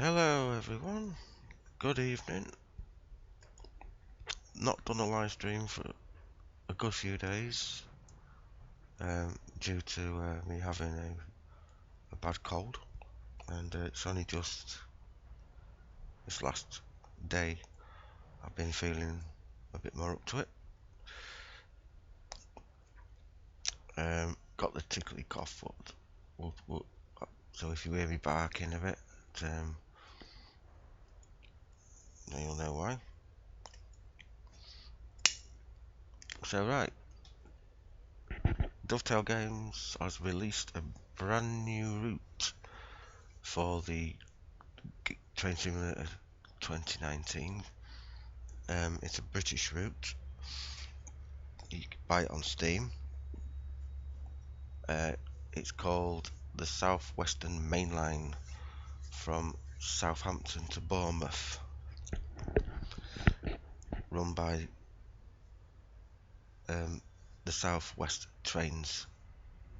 Hello everyone, good evening. Not done a live stream for a good few days due to me having a bad cold, and it's only just this last day I've been feeling a bit more up to it. Got the tickly cough, but so if you hear me barking a bit, then you'll know why. So right, Dovetail Games has released a brand new route for the Train Simulator 2019. It's a British route. You can buy it on Steam. It's called the South Western Main Line from Southampton to Bournemouth, run by the South West Trains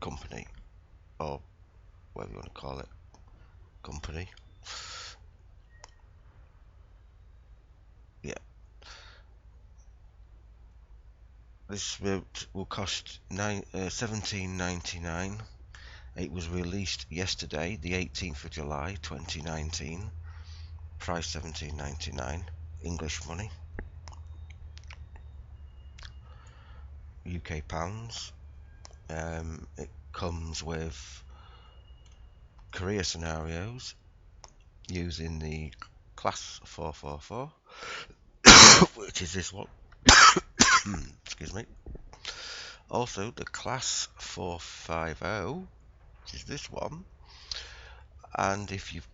Company, or whatever you want to call it, company. Yeah. This route will cost £17.99. It was released yesterday, the 18th of July 2019. Price £17.99 English money, UK pounds. It comes with career scenarios using the Class 444, which is this one. Excuse me. Also the Class 450, which is this one. And if you've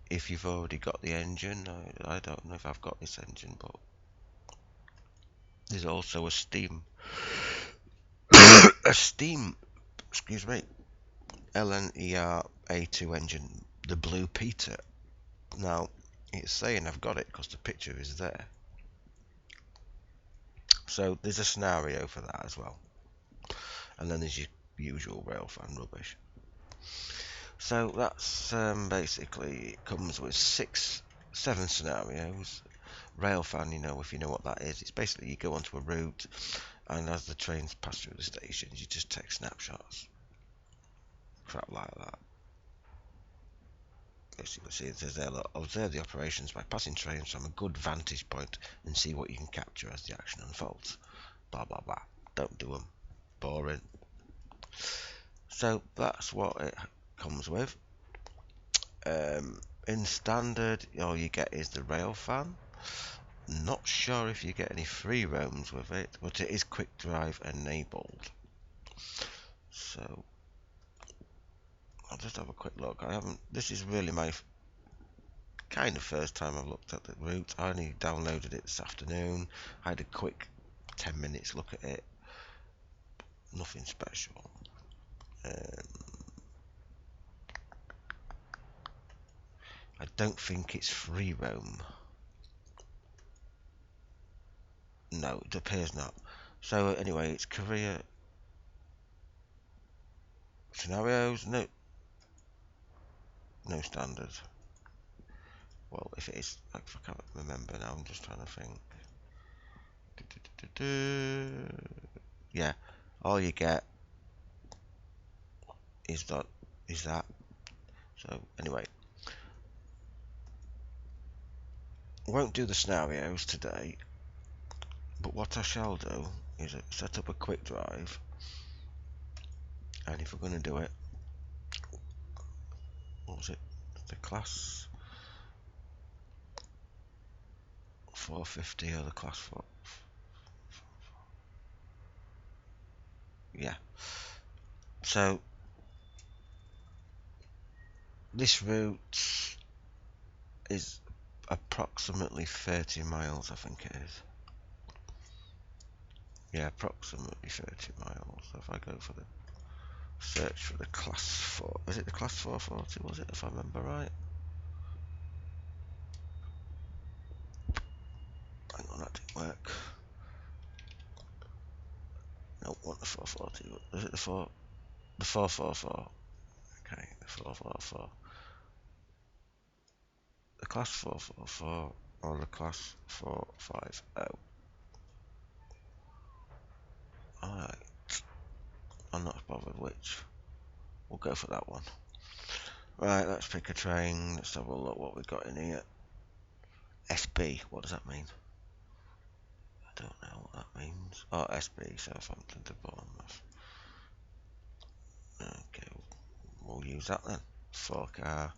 already got the engine, I don't know if I've got this engine, but there's also a steam excuse me, LNER A2 engine, the Blue Peter. Now it's saying I've got it because the picture is there. So there's a scenario for that as well, and then there's your usual railfan rubbish. So that's basically, it comes with 7 scenarios. Railfan, if you know what that is, it's basically you go onto a route, and as the trains pass through the stations, you just take snapshots, crap like that. As you can see, it says there, look, observe the operations by passing trains from a good vantage point and see what you can capture as the action unfolds. Blah blah blah. Don't do them. Boring. So that's what it comes with. In standard, all you get is the railfan. Not sure if you get any free roams with it, but it is quick drive enabled. So I'll just have a quick look. This is really my kind of first time I've looked at the route. I only downloaded it this afternoon. I had a quick 10 minutes look at it. Nothing special. I don't think it's free roam. No, it appears not. So anyway, it's career scenarios. No standard. Well, if it is, I can't remember now. I'm just trying to think. Yeah, all you get is that. So anyway, won't do the scenarios today, but what I shall do is set up a quick drive, and if we're going to do it, what was it? The Class 450 or the Class 4? Yeah. So this route is approximately 30 miles, I think it is. Yeah, approximately 30 miles. So if I go for the search for the Class 4, is it the Class 440, was it, if I remember right? Hang on, that didn't work. No, not the 440. Was it the 444? Okay, the 444. The class 444 or the class 450? Alright, I'm not bothered which. We'll go for that one. Right, let's pick a train. Let's have a look what we've got in here. SB, what does that mean? I don't know what that means. Oh, SB, Southampton to Bournemouth. Okay, we'll use that then. 4-car.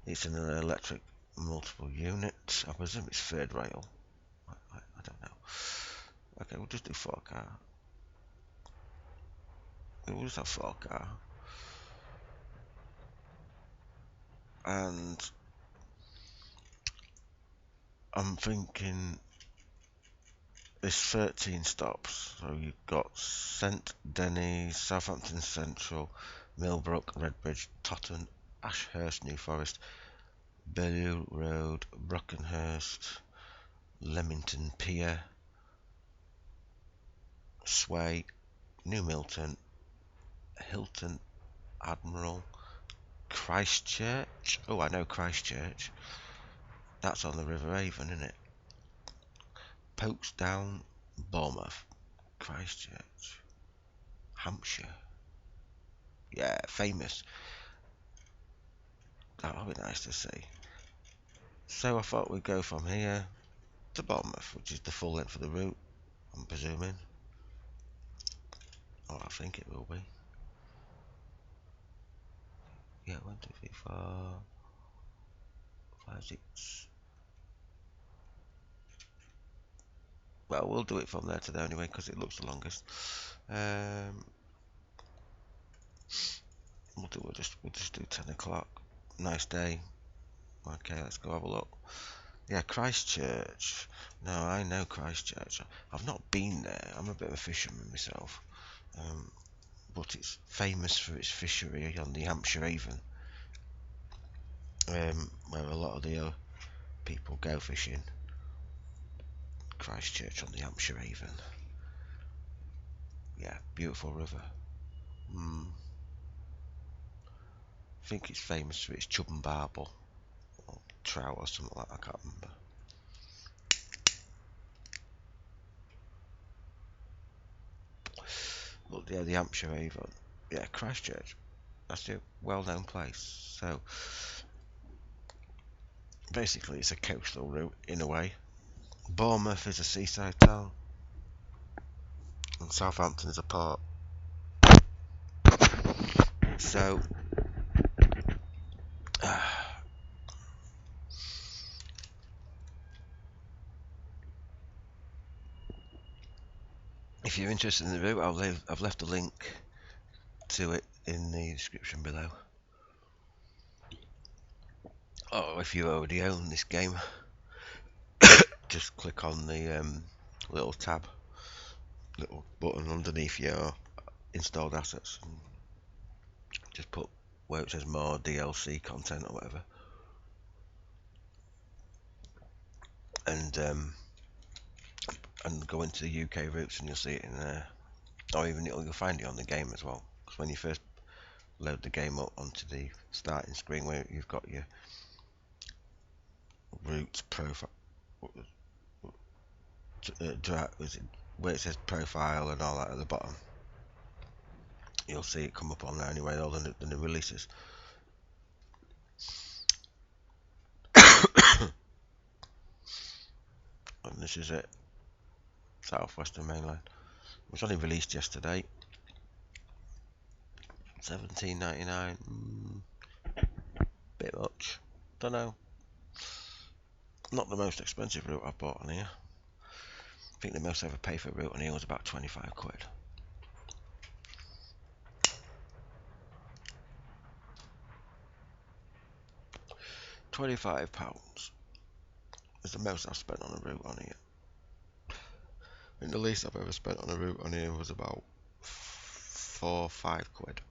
It's an electric multiple unit. I presume it's third rail. I don't know. Okay, we'll just do 4-car. We'll just have 4-car. And I'm thinking there's 13 stops. So you've got St Denis, Southampton Central, Millbrook, Redbridge, Totton, Ashurst, New Forest, Bellew Road, Brockenhurst, Leamington Pier, Sway, New Milton, Hilton Admiral, Christchurch. Oh, I know Christchurch. That's on the River Avon, isn't it? Folkestone, Bournemouth, Christchurch, Hampshire. Yeah, famous. That would be nice to see. So I thought we'd go from here to Bournemouth, which is the full length of the route, I'm presuming. Or I think it will be. Yeah, 1, 2, 3, 4, 5, 6. Well, we'll do it from there to there anyway, because it looks the longest. We'll just do 10 o'clock. Nice day. Okay, let's go have a look. Yeah, Christchurch. No, I know Christchurch. I've not been there. I'm a bit of a fisherman myself. But it's famous for its fishery on the Hampshire Avon, where a lot of the people go fishing. Christchurch on the Hampshire Avon. Yeah, beautiful river. I think it's famous for its chub and barbel, or trout or something like that, I can't remember. Look, yeah, the Hampshire Avon. Yeah, Christchurch. That's a well-known place. So, basically, it's a coastal route in a way. Bournemouth is a seaside town, and Southampton is a port. So, if you're interested in the route, I've left a link to it in the description below. Or if you already own this game, just click on the little button underneath your installed assets, and just put where it says more DLC content or whatever, and go into the UK routes, and you'll see it in there, or even you'll find it on the game as well. Because when you first load the game up onto the starting screen, where you've got your routes profile, where it says profile and all that at the bottom, you'll see it come up on there anyway, all the new releases. And this is it, Southwestern Mainline. It was only released yesterday. $17.99. Bit much. Don't know. Not the most expensive route I've bought on here. I think the most I ever paid for a route on here was about 25 quid. £25 is the most I've spent on a route on here. I think the least I've ever spent on a route on here was about 4 or 5 quid.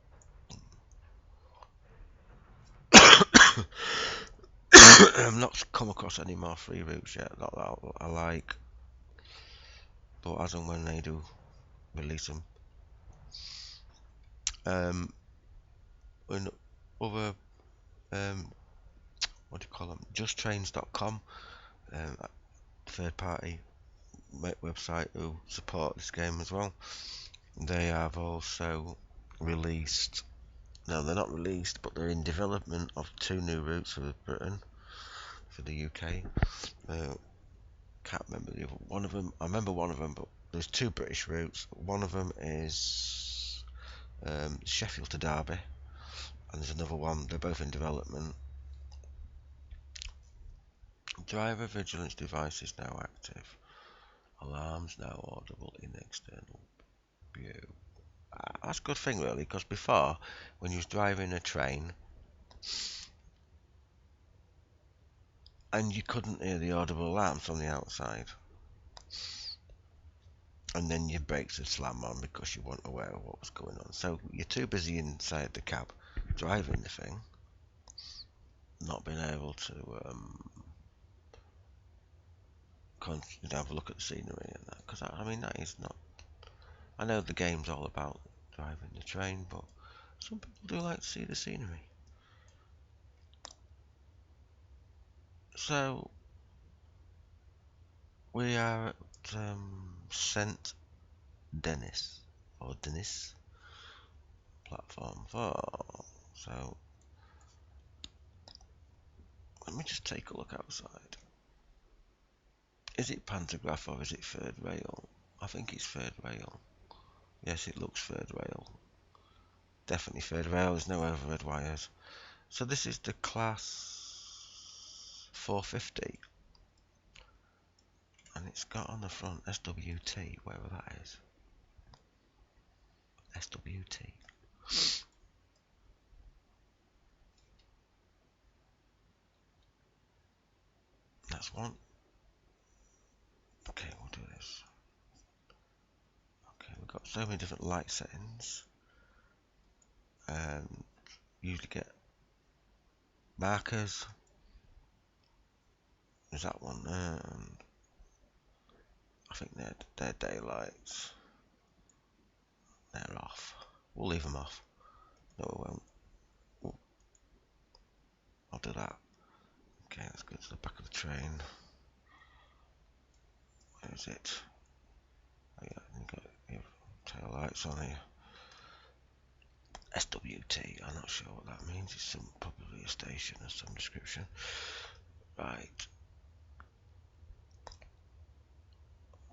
I've not come across any more free routes yet, not that I like, but as and when they do release them. In other what do you call them? JustTrains.com, third party website who support this game as well. They have also released, no, they're not released, but they're in development of 2 new routes for Britain, for the UK. Can't remember the other one of them. I remember one of them, but there's 2 British routes. One of them is Sheffield to Derby, and there's another one. They're both in development. Driver vigilance device is now active. Alarms now audible in external view. That's a good thing, really, because before, when you was driving a train and you couldn't hear the audible alarms from the outside, and then your brakes would slam on because you weren't aware of what was going on. So you're too busy inside the cab driving the thing, not being able to have a look at the scenery and that. Because I mean, that is not. I know the game's all about driving the train, but some people do like to see the scenery. So we are at St. Denis or Denis platform 4. So let me just take a look outside. Is it pantograph or is it third rail? I think it's third rail. Yes, it looks third rail. Definitely third rail. There's no overhead wires. So this is the class 450, and it's got on the front SWT, wherever that is. SWT. That's one. Okay, we'll do this. Okay, we've got so many different light settings. Usually get markers. There's that one there, and I think they're daylights. They're off. We'll leave them off. No, we won't. Ooh, I'll do that. Okay, let's go to the back of the train. Where is it? Oh yeah, you've got your tail lights on here. SWT, I'm not sure what that means. It's probably a station of some description. Right.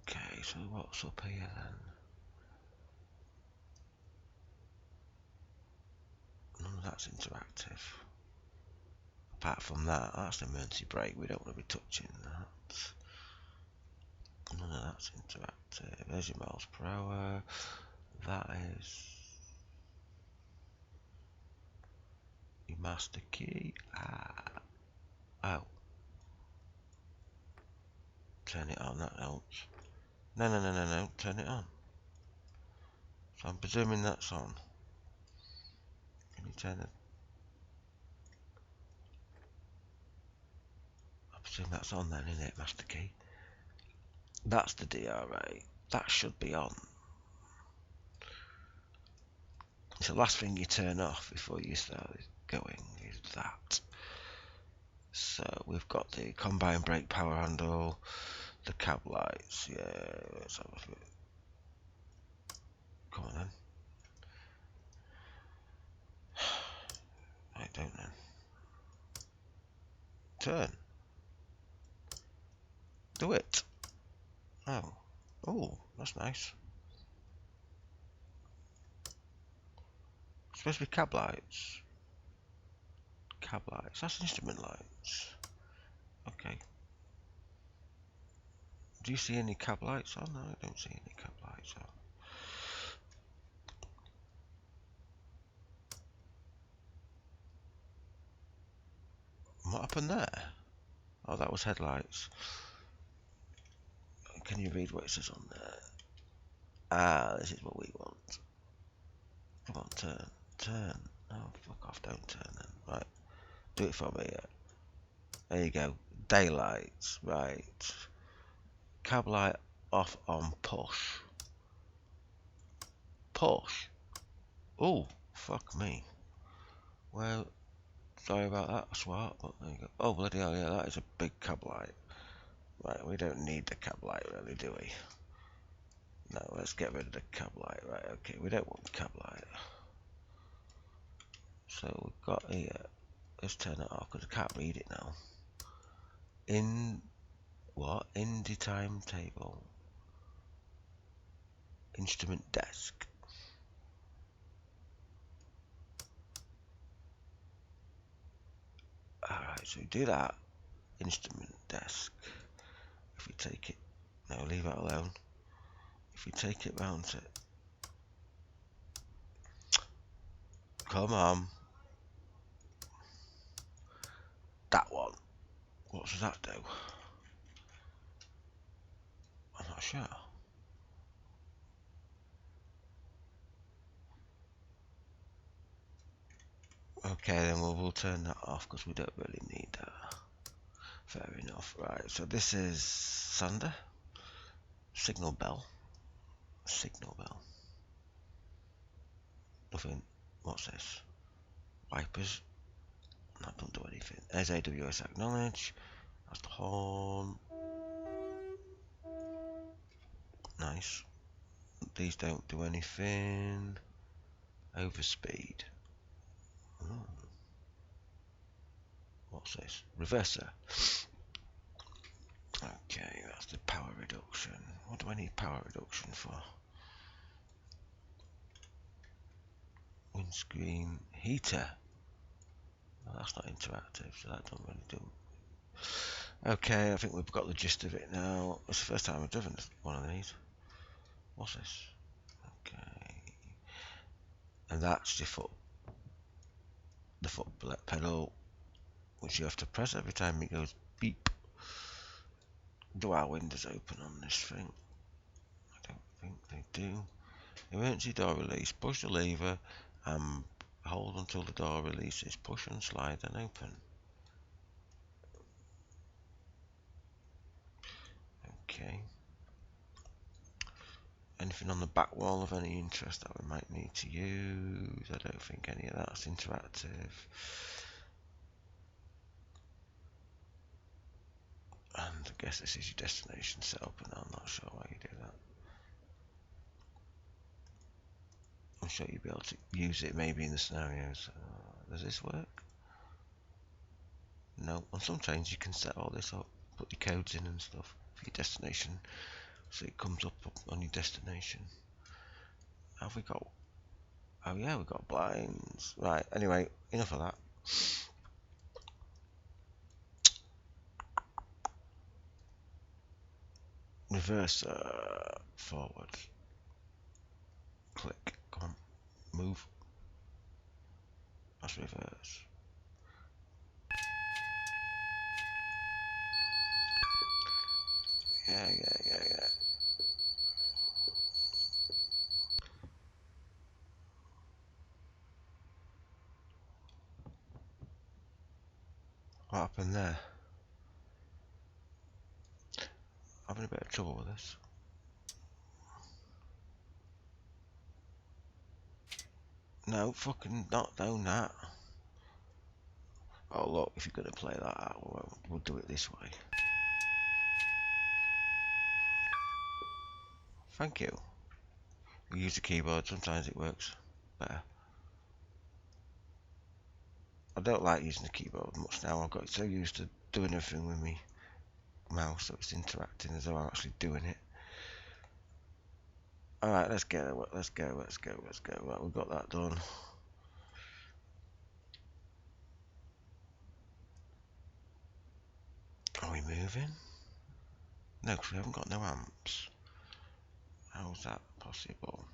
Okay, so what's up here then? None of that's interactive. Apart from that, that's an emergency brake. We don't want to be touching that. None of that's interactive. There's your miles per hour. That is your master key. Oh. Turn it on, that helps. No. Turn it on. So I'm presuming that's on. Can you turn it? I presume that's on then, isn't it, master key? That's the DRA. That should be on. It's the last thing you turn off before you start going, is that. So we've got the combined brake power handle, the cab lights. Yeah, let's have a look. Come on then. I don't know. Turn. Do it. Oh. Oh, that's nice. It's supposed to be cab lights. Cab lights. That's instrument lights. Okay. Do you see any cab lights on? No, I don't see any cab lights on. What happened there? Oh, that was headlights. Can you read what it says on there? Ah, this is what we want. Come on, turn. Turn. Oh, fuck off, don't turn then. Right. Do it for me. Yeah. There you go. Daylights. Right. Cab light off on push. Push? Oh, fuck me. Well, Sorry about that, swap, but there you go. Oh, bloody hell, yeah, that is a big cab light. Right, we don't need the cab light, really, do we? No, let's get rid of the cab light. Right, okay, we don't want the cab light. So we've got here, let's turn it off because I can't read it now. In what? Indie timetable. Instrument desk. Alright, so we do that. Instrument desk. If we take it, no, leave it alone. If we take it round to, come on, that one. What does that do? I'm not sure. Okay, then we'll turn that off because we don't really need that. Fair enough. Right, so this is Sander. Signal bell. Signal bell. Nothing. What's this? Wipers. That don't do anything. There's AWS acknowledge. That's the horn. Nice. These don't do anything. Overspeed. Oh. What's this? Reverser. Okay, that's the power reduction. What do I need power reduction for? Windscreen heater. Well, that's not interactive, so that don't really do. Okay, I think we've got the gist of it now. It's the first time I've driven one of these. What's this? Okay, and that's the foot pedal, which you have to press every time it goes beep. Do our windows open on this thing? I don't think they do. Emergency door release. Push the lever and hold until the door releases. Push and slide and open. Okay. Anything on the back wall of any interest that we might need to use? I don't think any of that's interactive. And I guess this is your destination setup, and I'm not sure why you do that. I'm sure you'll be able to use it maybe in the scenarios. Does this work? No. On some trains you can set all this up, put your codes in and stuff for your destination, so it comes up on your destination. Have we got? Oh yeah, we've got blinds. Right. Anyway, enough of that. Reverse forward. Click. Come on. Move. That's reverse. Yeah. What happened there? Having a bit of trouble with this. No, fucking not doing that. Oh look, if you're gonna play that out, we'll do it this way. Thank you. You use the keyboard, sometimes it works better. I don't like using the keyboard much now. I've got so used to doing everything with me mouse that it's interacting as though I'm actually doing it. Alright, let's go. Right, we've got that done. Are we moving? No, because we haven't got no amps. How's that possible?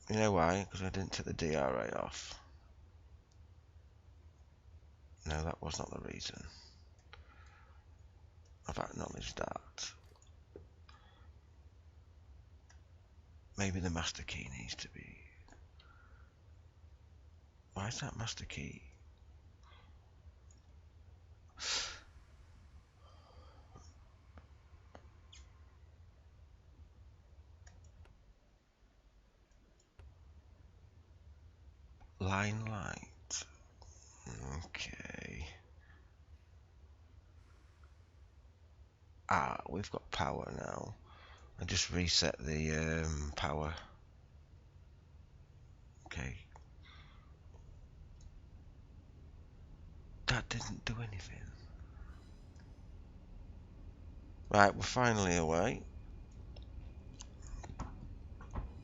You know why? Because I didn't take the DRA off. No, that was not the reason. I've acknowledged that. Maybe the master key needs to be... Why is that master key? green light. Okay. Ah, we've got power now. I just reset the power. Okay. That didn't do anything. Right, we're finally away.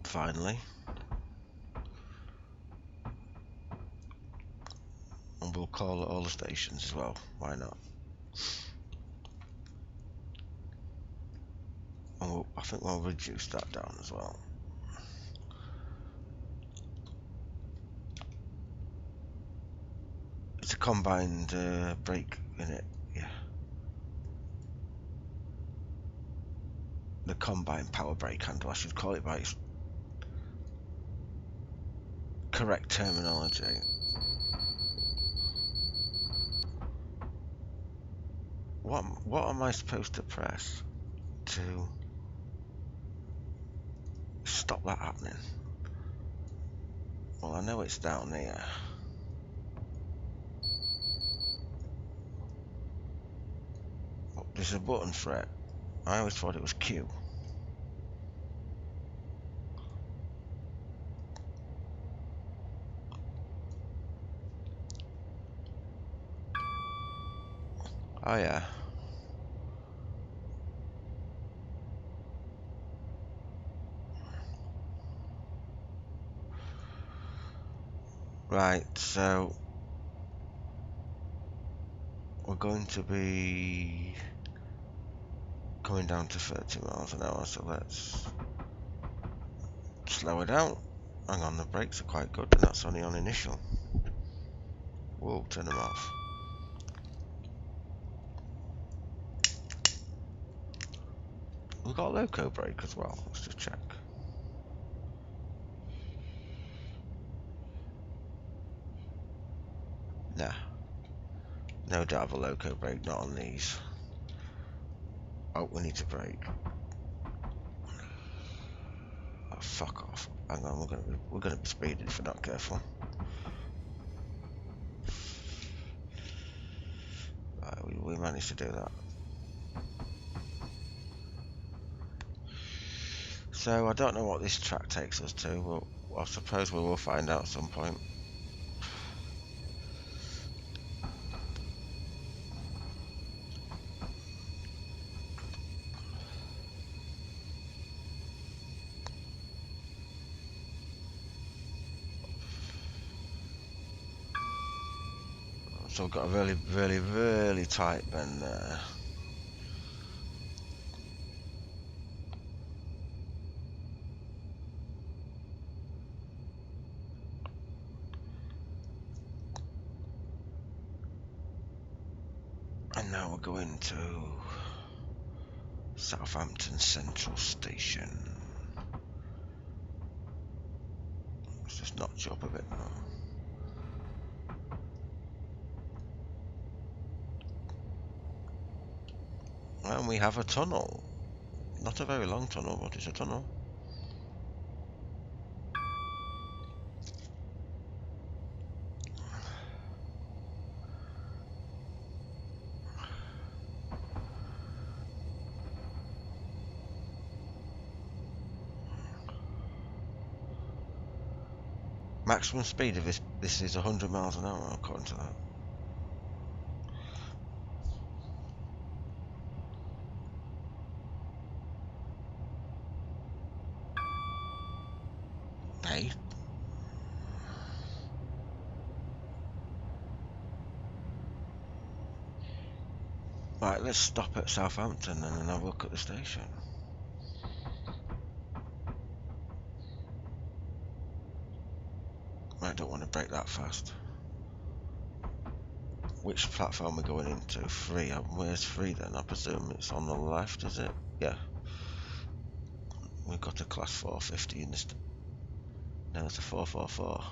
Finally. And we'll call all the stations as well. Why not? And I think we'll reduce that down as well. It's a combined brake in it, yeah. The combined power brake handle, I should call it by its correct terminology. What am I supposed to press to stop that happening? Well, I know it's down here. There's a button for it. I always thought it was Q. Oh yeah. Right, so we're going to be coming down to 30 miles an hour, so let's slow it down. Hang on, the brakes are quite good, and that's only on initial. Whoa, turn them off. We've got a loco brake as well, let's just check. Nah. No doubt of a loco brake, not on these. Oh, we need to brake. Oh, fuck off. Hang on, we're gonna be speeding if we're not careful. Right, we managed to do that. So I don't know what this track takes us to. Well, I suppose we will find out at some point. So we've got a really tight bend there. And now we're going to Southampton Central Station. Let's just notch up a bit now. And we have a tunnel. Not a very long tunnel, but it's a tunnel. Maximum speed of this is 100 miles an hour according to that. Hey. Right, let's stop at Southampton and then have a look at the station. I don't want to brake that fast. Which platform we're going into? 3. Where's 3 then? I presume it's on the left, is it? Yeah. We've got a class 450 in this. No, it's a 444.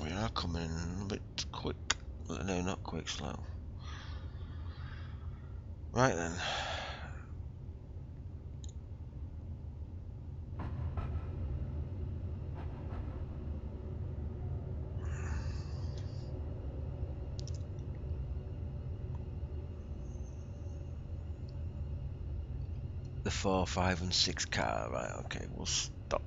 We are coming a bit quick. No, not quick, slow. Right then. 4, 5 and 6 car. Right, okay, we'll stop.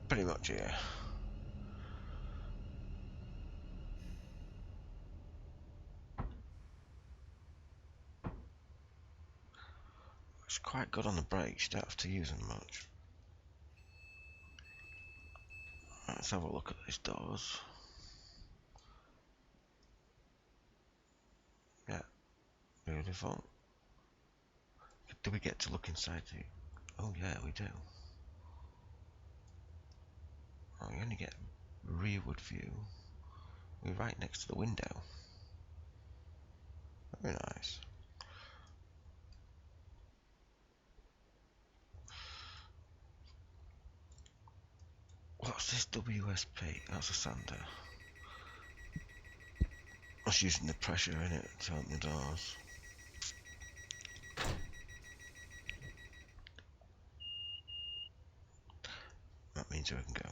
Pretty much, yeah. It's quite good on the brakes, you don't have to use them much. Let's have a look at these doors. Yeah, beautiful. Do we get to look inside the... Oh yeah, we do. Oh, we only get rearward view. We're right next to the window. Very nice. What's this WSP? That's a sander. That's using the pressure in it to open the doors. That means we can go.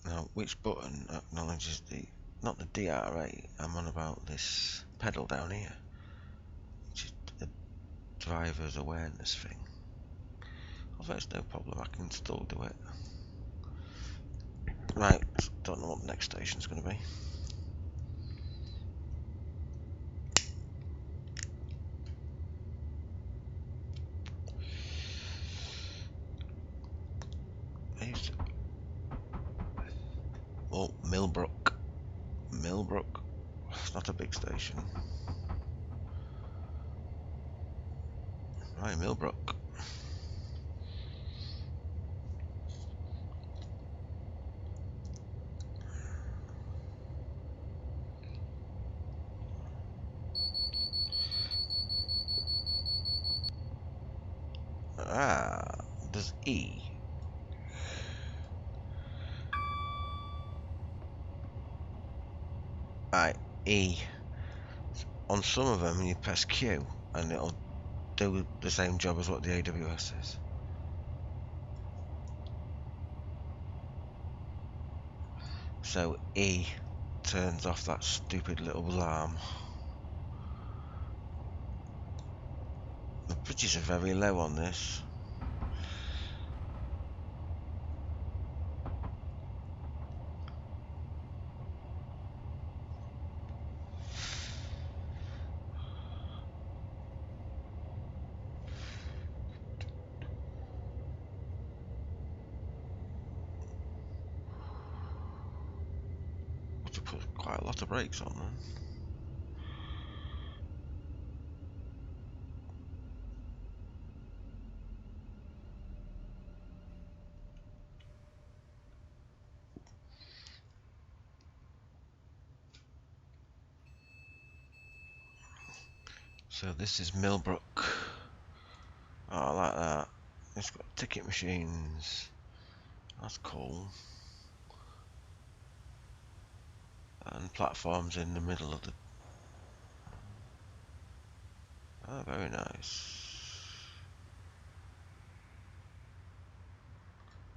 Now, which button acknowledges the... Not the DRA, I'm on about this pedal down here, which is the driver's awareness thing. Although it's no problem, I can still do it. Right, don't know what the next station's going to be. Oh, Millbrook. Millbrook. It's not a big station. Right, Millbrook. Ah, there's E. Right, E. On some of them, you press Q, and it'll do the same job as what the AWS is. So E turns off that stupid little alarm. The bridges are very low on this. To put quite a lot of brakes on them. So this is Millbrook. Oh, I like that. It's got ticket machines. That's cool. And platforms in the middle of the... Oh, very nice.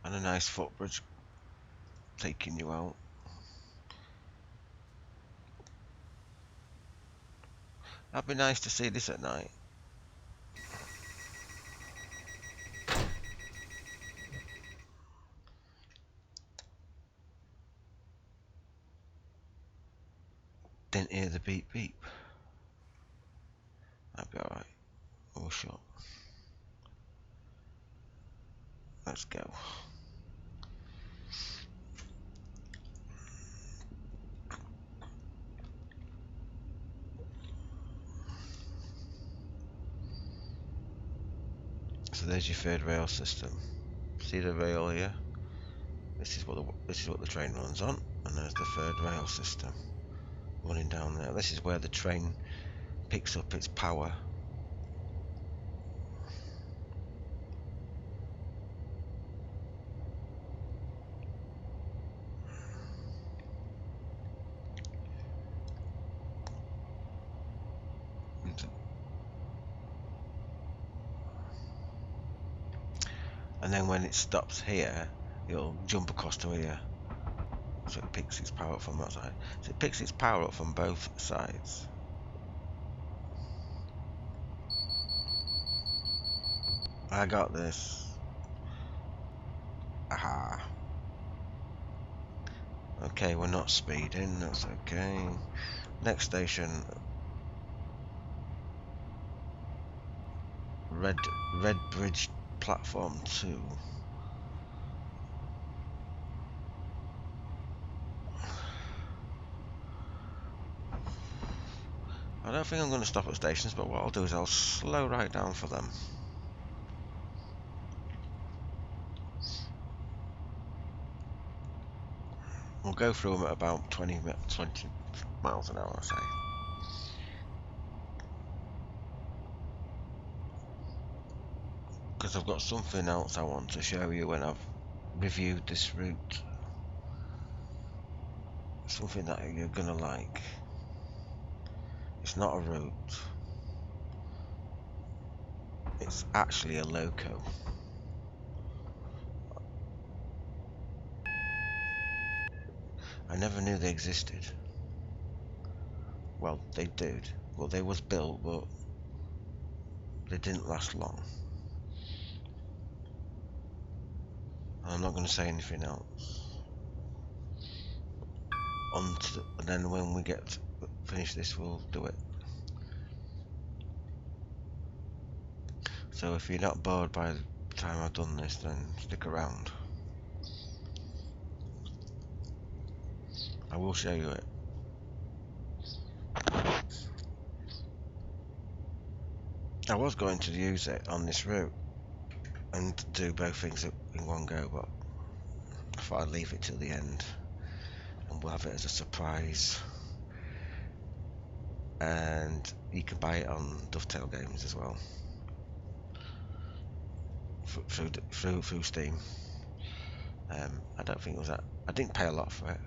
And a nice footbridge taking you out. That'd be nice to see this at night. Didn't hear the beep beep. That'd be alright. We'll shut. Let's go. So there's your third rail system. See the rail here? This is what the train runs on, and there's the third rail system running down there. This is where the train picks up its power. and then when it stops here, it'll jump across to here. So it picks its power up from that side. So it picks its power up from both sides. I got this. Aha. Okay, we're not speeding, that's okay. Next station. Red Bridge Platform 2. I don't think I'm going to stop at stations, but what I'll do is I'll slow right down for them. We'll go through them at about 20 miles an hour, I say. Because I've got something else I want to show you when I've reviewed this route. Something that you're going to like. It's not a route. It's actually a loco. I never knew they existed. Well, they did. Well, they was built, but they didn't last long. I'm not going to say anything else. And then when we get finish this, we'll do it. So if you're not bored by the time I've done this, then stick around. I will show you it. I was going to use it on this route and do both things in one go, but I thought I'd leave it till the end and we'll have it as a surprise. And you can buy it on Dovetail Games as well, through Steam. I don't think it was that. I didn't pay a lot for it.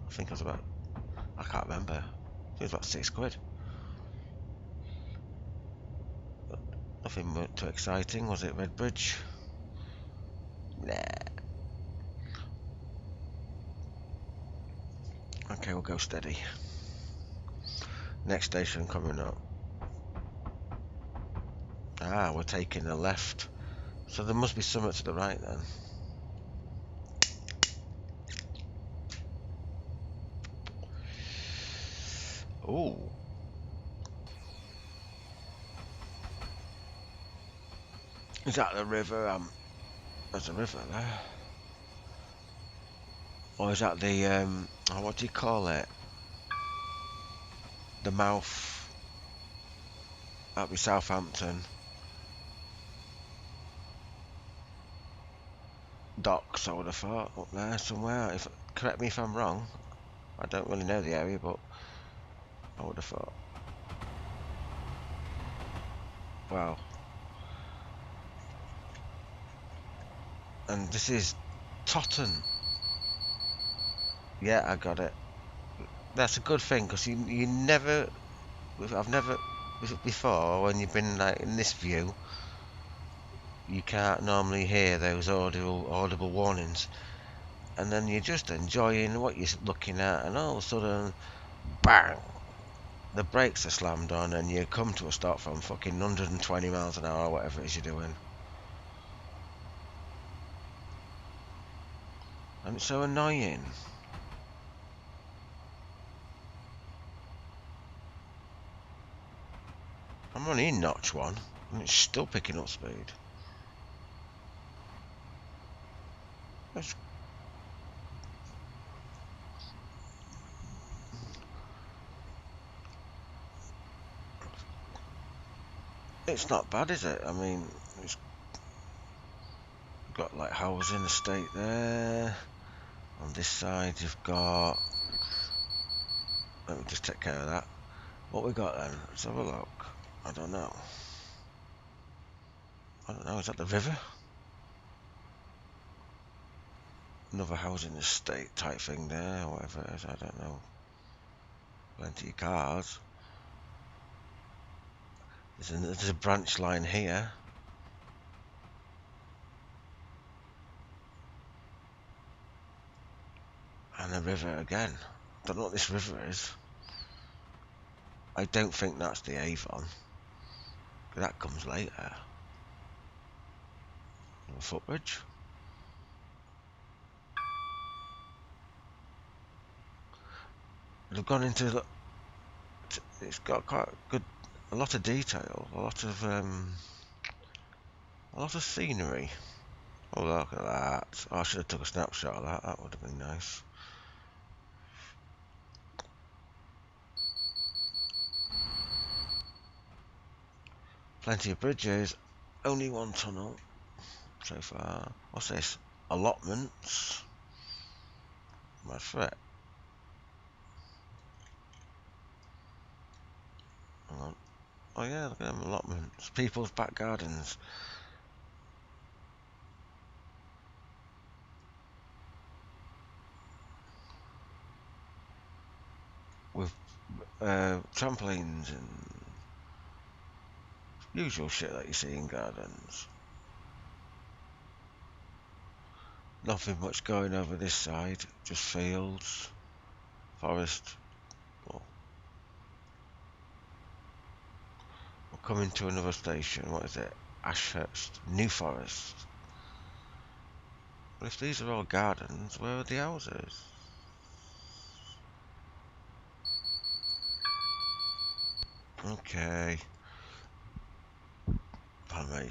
I think it was about, I can't remember. I think it was about £6. But nothing too exciting, was it, Redbridge? Nah. Okay, we'll go steady. Next station coming up. Ah, we're taking a left. So there must be something to the right then. Ooh. Is that the river? There's a river there. Or is that the, oh, what do you call it? The mouth. That'd be Southampton. Docks, I would have thought, up there somewhere. Correct me if I'm wrong. I don't really know the area, but I would have thought. Wow. And this is Totten. Yeah, I got it. That's a good thing, because you never... I've never... Before, when you've been like in this view, you can't normally hear those audible warnings. And then you're just enjoying what you're looking at, and all of a sudden, bang! The brakes are slammed on, and you come to a stop from fucking 120 miles an hour, or whatever it is you're doing. And it's so annoying. I'm only in notch 1, and it's still picking up speed. It's not bad, is it? I mean, it's got like housing estate there. On this side you've got... Let me just take care of that. What we got then? Let's have a look. I don't know. Is that the river? Another housing estate type thing there, or whatever it is, I don't know. Plenty of cars. There's a branch line here. And a river again. Don't know what this river is. I don't think that's the Avon. That comes later. A footbridge. They've gone into the... It's got quite good... A lot of detail. A lot of scenery. Oh, look at that. Oh, I should have took a snapshot of that. That would have been nice. Plenty of bridges. Only one tunnel so far. What's this? Allotments. That's right. Hang on. Oh yeah, look at them allotments. People's back gardens. With trampolines and usual shit that you see in gardens. Nothing much going over this side, just fields, forest. Well, we're coming to another station. What is it? Ashurst, New Forest. But if these are all gardens, where are the houses? Okay. Pardon me.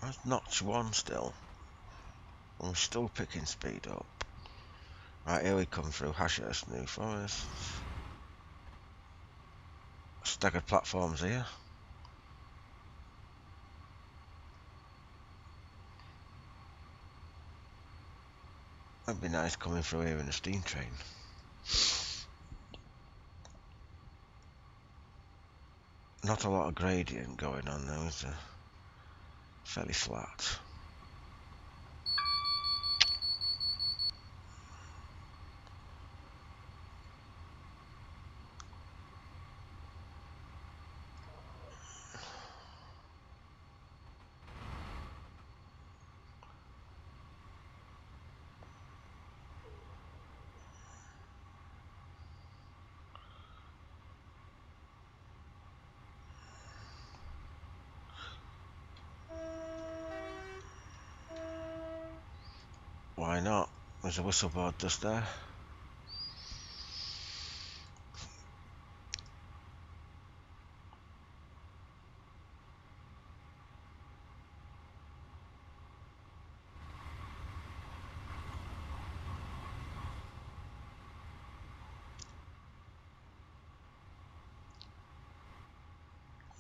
That's notch one still. And we're still picking speed up. Right, here we come through Ashurst, New Forest. Staggered platforms here. That'd be nice coming through here in a steam train. Not a lot of gradient going on though, is there? Fairly flat. Why not? There's a whistle board just there.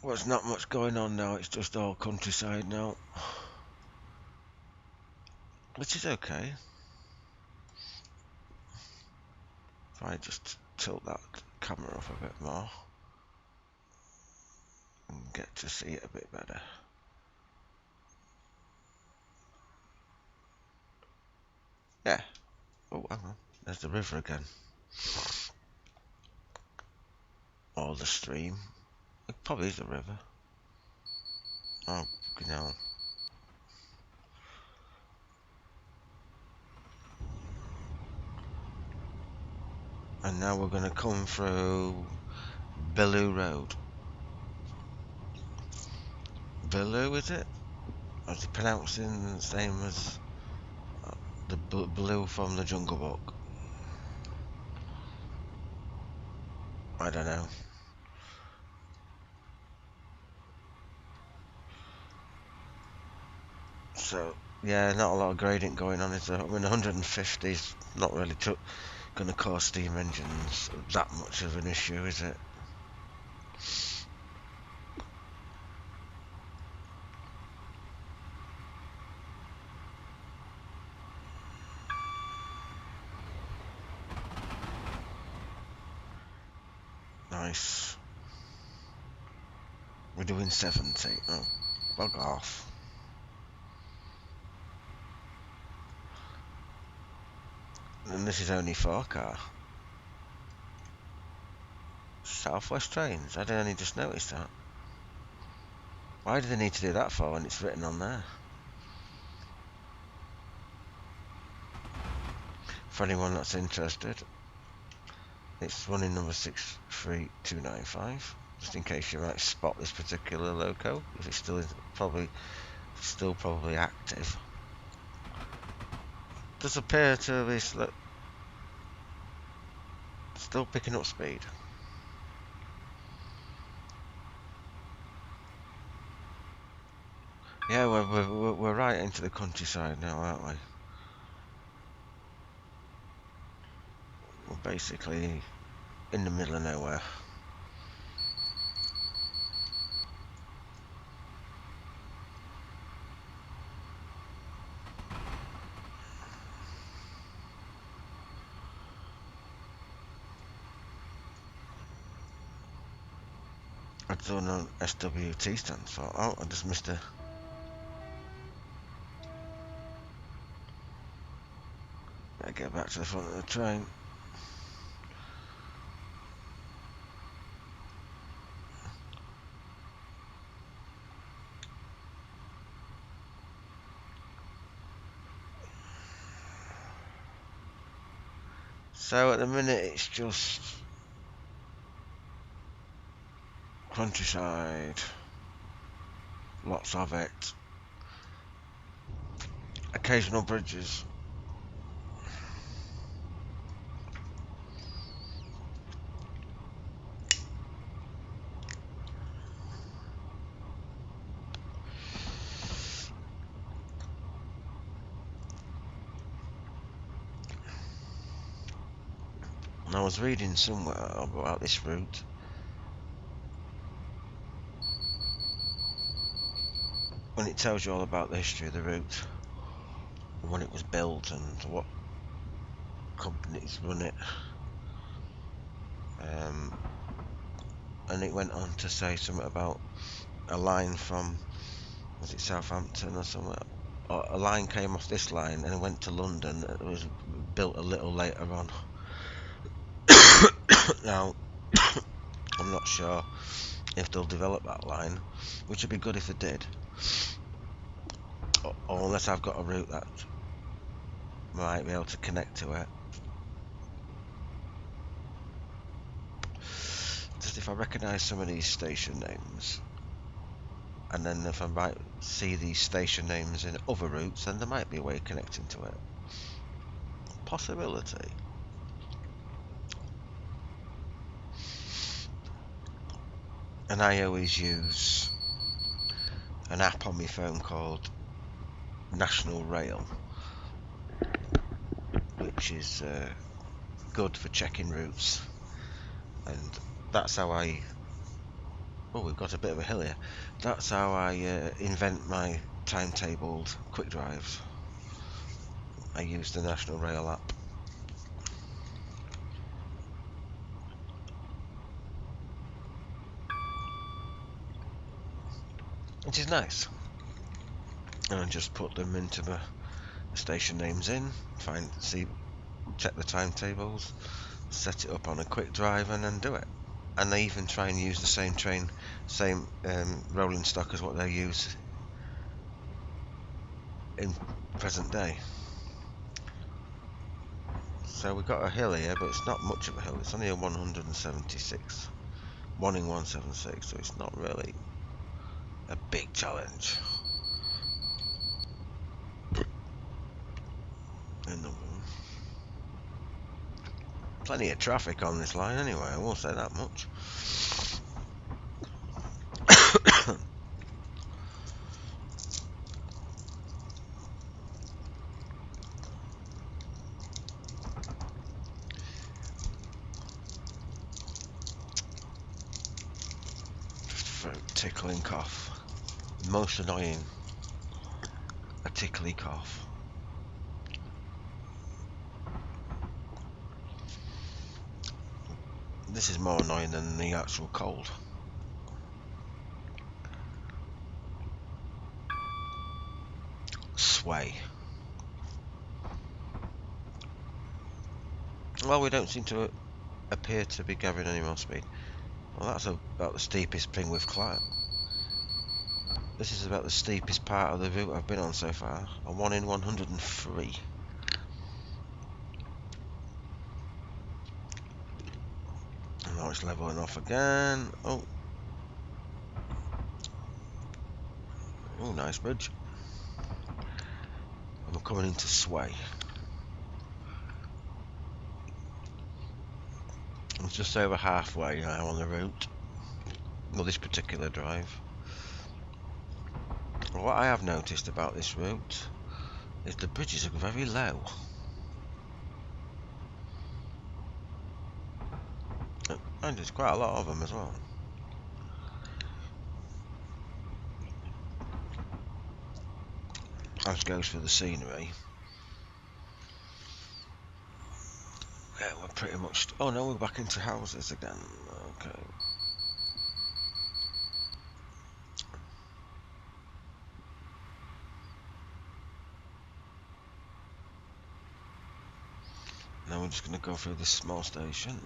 Well, there's not much going on now, it's just all countryside now. Which is okay. If I just tilt that camera up a bit more and get to see it a bit better. Yeah. Oh, hang on. There's the river again. Or the stream. It probably is a river. Oh, you know. And now we're going to come through Bellew Road. Bellew, is it? Or is it pronouncing the same as the blue from the Jungle Book? I don't know. So, yeah, not a lot of gradient going on, is there? I mean, 150 is not really going to cause steam engines that much of an issue, is it? Nice. We're doing 70. Oh, Bug off. And this is only 4-car. Southwest Trains. I only just noticed that. Why do they need to do that for when it's written on there? For anyone that's interested, it's running number 63295. Just in case you might spot this particular loco, if it's still probably active. Does appear to be still picking up speed. Yeah, we're right into the countryside now, aren't we? We're basically in the middle of nowhere. I don't know what SWT stands for. Oh, I just missed a... Better get back to the front of the train. So at the minute it's just countryside, lots of it, occasional bridges. And I was reading somewhere about this route. When it tells you all about the history of the route, when it was built and what companies run it. And it went on to say something about a line from, was it Southampton or somewhere? Or a line came off this line and went to London. It was built a little later on. Now, I'm not sure if they'll develop that line, which would be good if they did. Or unless I've got a route that might be able to connect to it. Just if I recognise some of these station names, and then if I might see these station names in other routes, then there might be a way of connecting to it. Possibility. And I always use an app on my phone called National Rail, which is good for checking routes, and that's how I... Oh, we've got a bit of a hill here. That's how I invent my timetabled quick drives. I use the National Rail app. Which is nice. And I just put them into the station names in, check the timetables, set it up on a quick drive, and then do it. And they even try and use the same rolling stock as what they use in present day. So we've got a hill here, but it's not much of a hill. It's only a 176, 1 in 176, so it's not really a big challenge. Plenty of traffic on this line anyway, I will say that much. Just for tickling cough. Most annoying. A tickly cough. This is more annoying than the actual cold. sway. Well, we don't seem to appear to be gathering any more speed. Well, that's about the steepest thing we've climbed. This is about the steepest part of the route I've been on so far. A 1 in 103. And now it's levelling off again. Oh. Oh, nice bridge. And we're coming into sway. It's just over halfway now on the route. Well, this particular drive. What I have noticed about this route is the bridges are very low. And there's quite a lot of them as well. As goes for the scenery. Yeah, we're pretty much... Oh no, we're back into houses again. Okay. Now we're just going to go through this small station.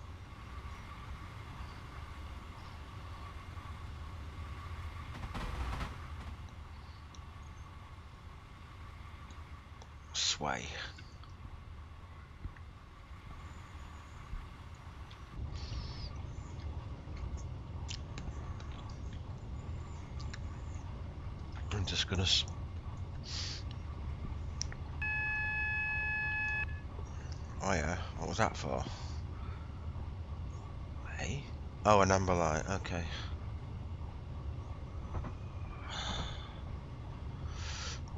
Sway. I'm just going to... Oh yeah, what was that for? Hey? Oh, an amber light, okay.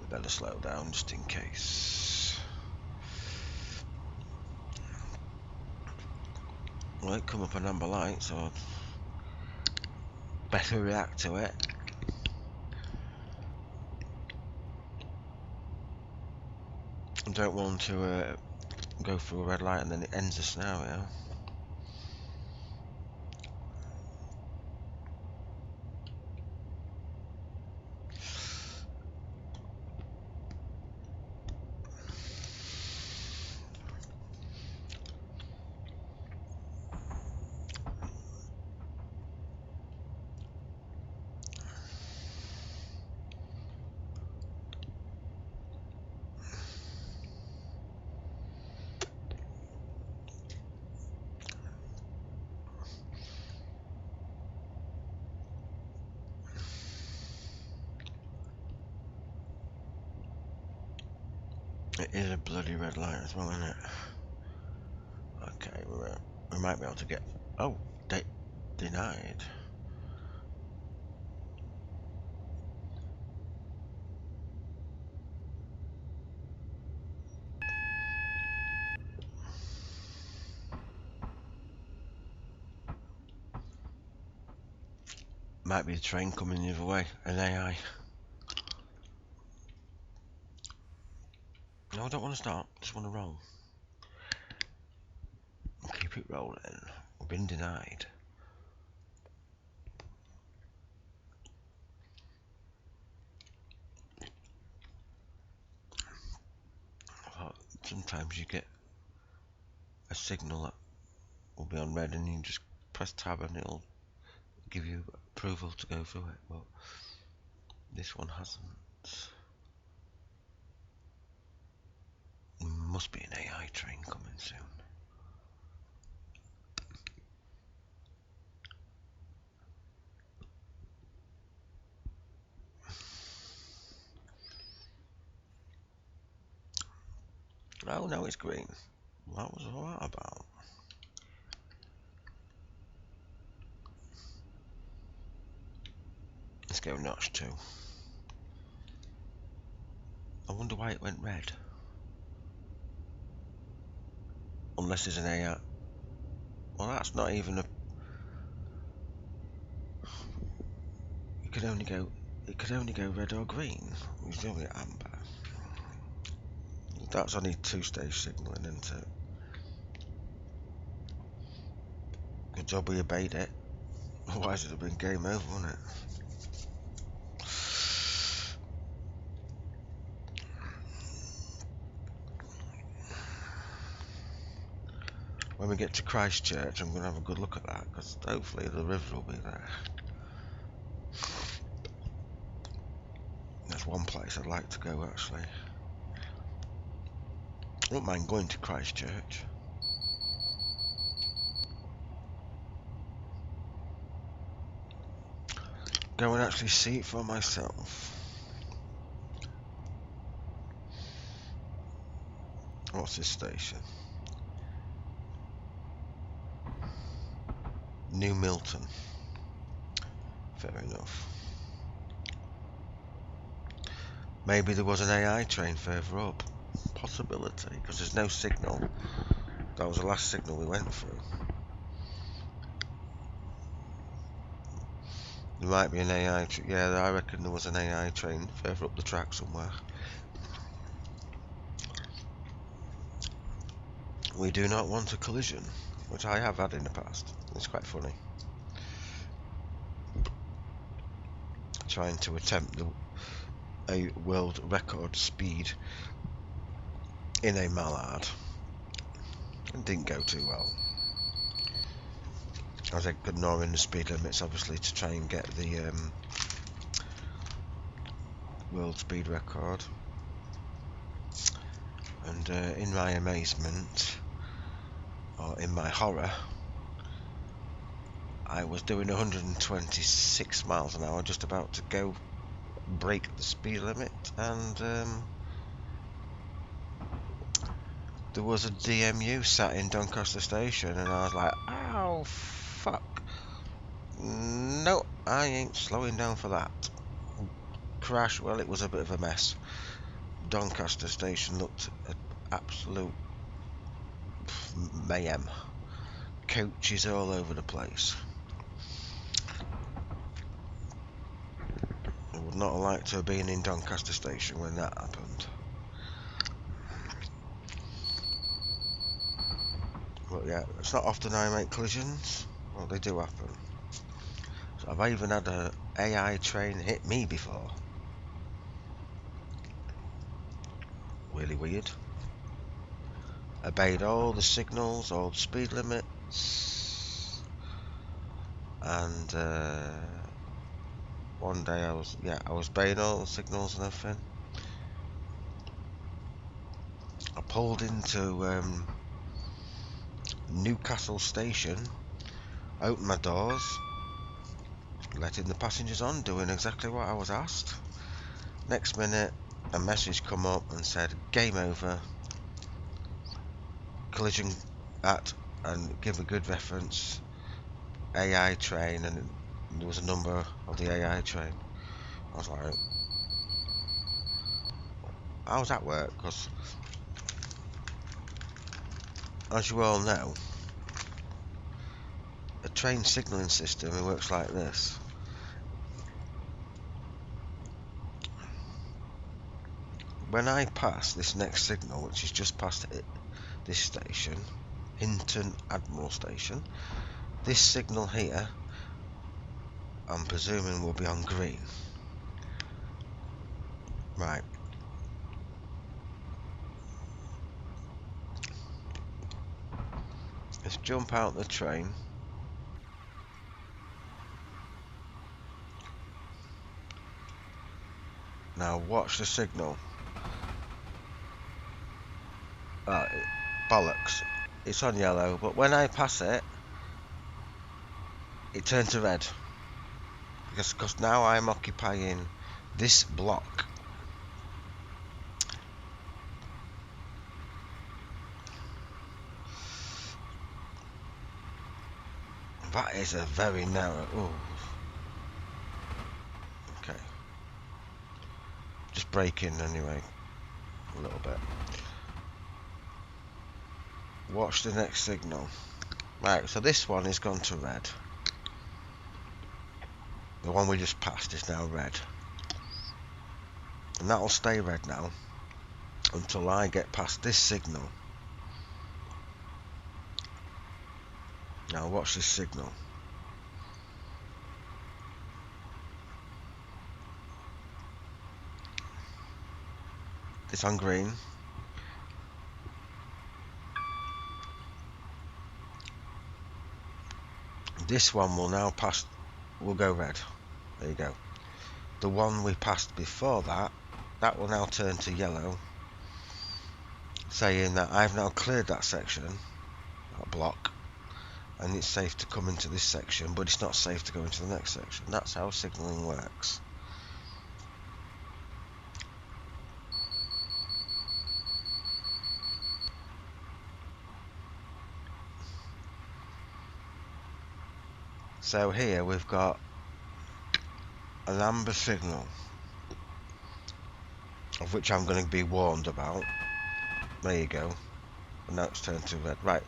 We better slow down just in case. Well, it come up an amber light, so I'd better react to it. I don't want to go through a red light and then it ends the scenario. It is a bloody red light as well, isn't it? Okay, we might be able to get... Oh, denied. Might be a train coming the other way, an AI. No, I don't want to stop, just want to roll. Keep it rolling. We've been denied. Sometimes you get a signal that will be on red and you just press tab and it'll give you approval to go through it, but this one hasn't. Must be an AI train coming soon. Oh no, it's green. What was all that about? Let's go notch 2. I wonder why it went red. Unless there's an AI. Well, that's not even a... It could only go red or green. It's only amber. That's only 2-stage signalling, isn't it? Good job we obeyed it. Otherwise it'd have been game over, wouldn't it? when we get to Christchurch, I'm going to have a good look at that, because hopefully the river will be there. There's one place I'd like to go, actually. I don't mind going to Christchurch. Go and actually see it for myself. What's this station? New Milton. Fair enough. Maybe there was an AI train further up. Possibility, because there's no signal. That was the last signal we went through. There might be an AI train. Yeah, I reckon there was an AI train further up the track somewhere. We do not want a collision, which I have had in the past. It's quite funny. Trying to attempt a world record speed in a mallard. It didn't go too well. I was ignoring the speed limits, obviously, to try and get the world speed record. And in my amazement, or in my horror, I was doing 126 miles an hour, just about to go break the speed limit, and there was a DMU sat in Doncaster Station, and I was like, ow, fuck. No, I ain't slowing down for that. Crash, well, it was a bit of a mess. Doncaster Station looked an absolute mayhem. Coaches all over the place. I would not have liked to have been in Doncaster Station when that happened. But yeah, it's not often I make collisions. Well, they do happen. So I've even had an AI train hit me before. Really weird. Obeyed all the signals, all the speed limits, and one day I was obeying all the signals and everything. I pulled into Newcastle Station, opened my doors, letting the passengers on, doing exactly what I was asked. Next minute, a message come up and said, game over, collision at, and give a good reference, AI train, and there was a number of the AI train. I was like, I was at work, because as you all know, a train signalling system, it works like this. When I pass this next signal, which is just past this station, Hinton Admiral Station, this signal here, I'm presuming will be on green. Right. Let's jump out the train. Now watch the signal. Bollocks. It's on yellow, but when I pass it, it turns to red. Because now I'm occupying this block. That is a very narrow. Ooh. Okay. Just braking anyway. A little bit. Watch the next signal. Right, so this one is gone to red. The one we just passed is now red. And that'll stay red now until I get past this signal. Now watch this signal. It's on green. This one will now pass, will go red. There you go. The one we passed before that, that will now turn to yellow, saying that I've now cleared that section, that block, and it's safe to come into this section, but it's not safe to go into the next section. That's how signalling works. So here we've got an amber signal, of which I'm going to be warned about. There you go. And now it's turned to red. Right.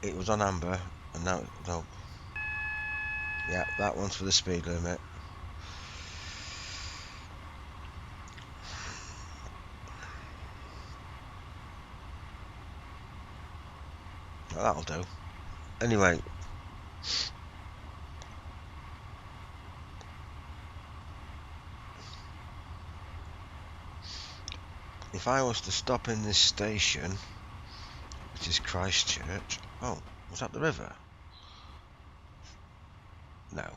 It was on amber, and now, no. Yeah, that one's for the speed limit. Well, that'll do. Anyway. If I was to stop in this station, which is Christchurch. Oh, was that the river? No.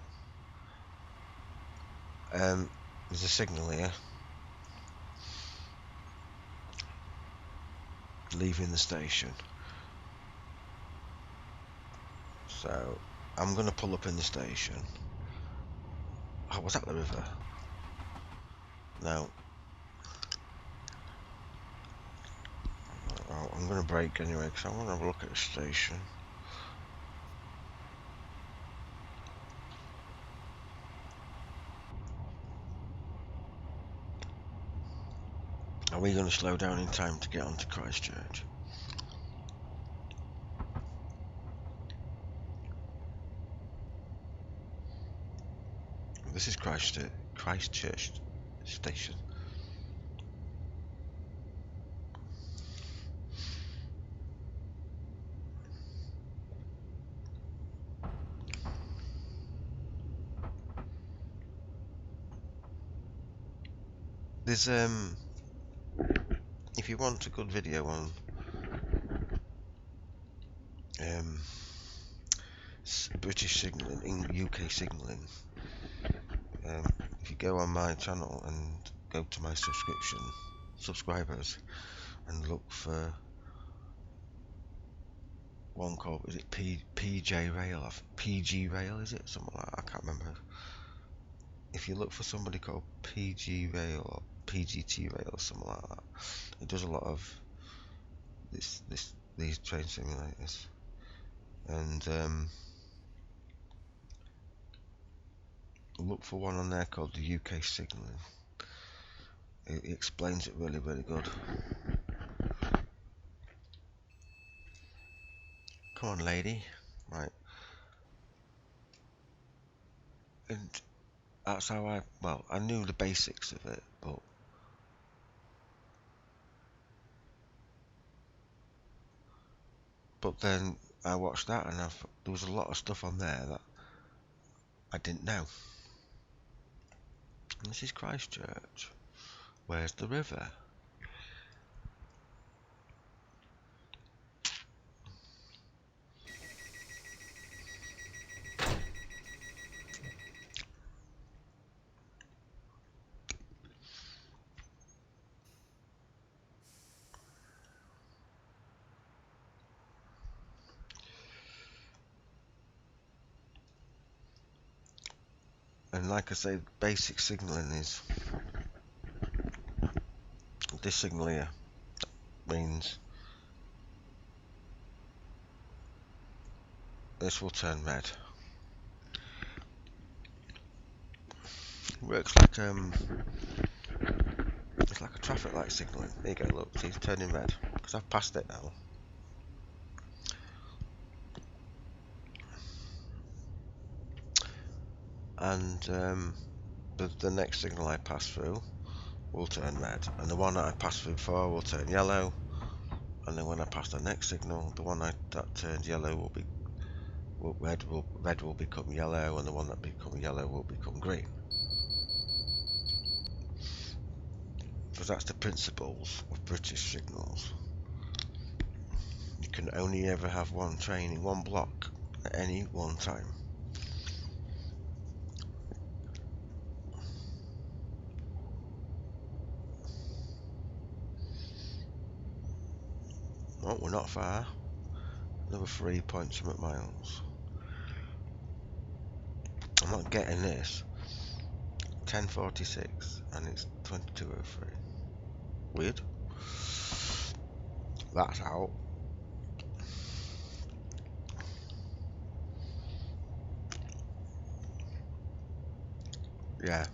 There's a signal here. Leaving the station. So, I'm going to pull up in the station. Oh, was that the river? No. Oh, I'm going to brake anyway, because I want to have a look at the station. Are we going to slow down in time to get onto Christchurch? This is Christchurch station. There's if you want a good video on British signalling in UK signalling, if you go on my channel and go to my subscribers and look for one called, is it PJ Rail, PG Rail, is it something like that? I can't remember. If you look for somebody called PG Rail or PGT Rail or something like that, it does a lot of these train simulators, and look for one on there called the UK Signalling. It explains it really, really good. Come on, lady. Right. And that's how I knew the basics of it, but then I watched that and there was a lot of stuff on there that I didn't know. And this is Christchurch. Where's the river? And like I say, basic signalling is this signal here means this will turn red. It works like it's like a traffic light signalling. There you go, look, see, it's turning red because I've passed it now. And the next signal I pass through will turn red, and the one that I passed through before will turn yellow, and then when I pass the next signal, the one that turned yellow will be red will become yellow, and the one that becomes yellow will become green. Because that's the principles of British signals. You can only ever have one train in one block at any one time. Oh, we're not far. Another 3 points from miles. I'm not getting this. 10:46 and it's 22:03. Weird. That's out. Yeah.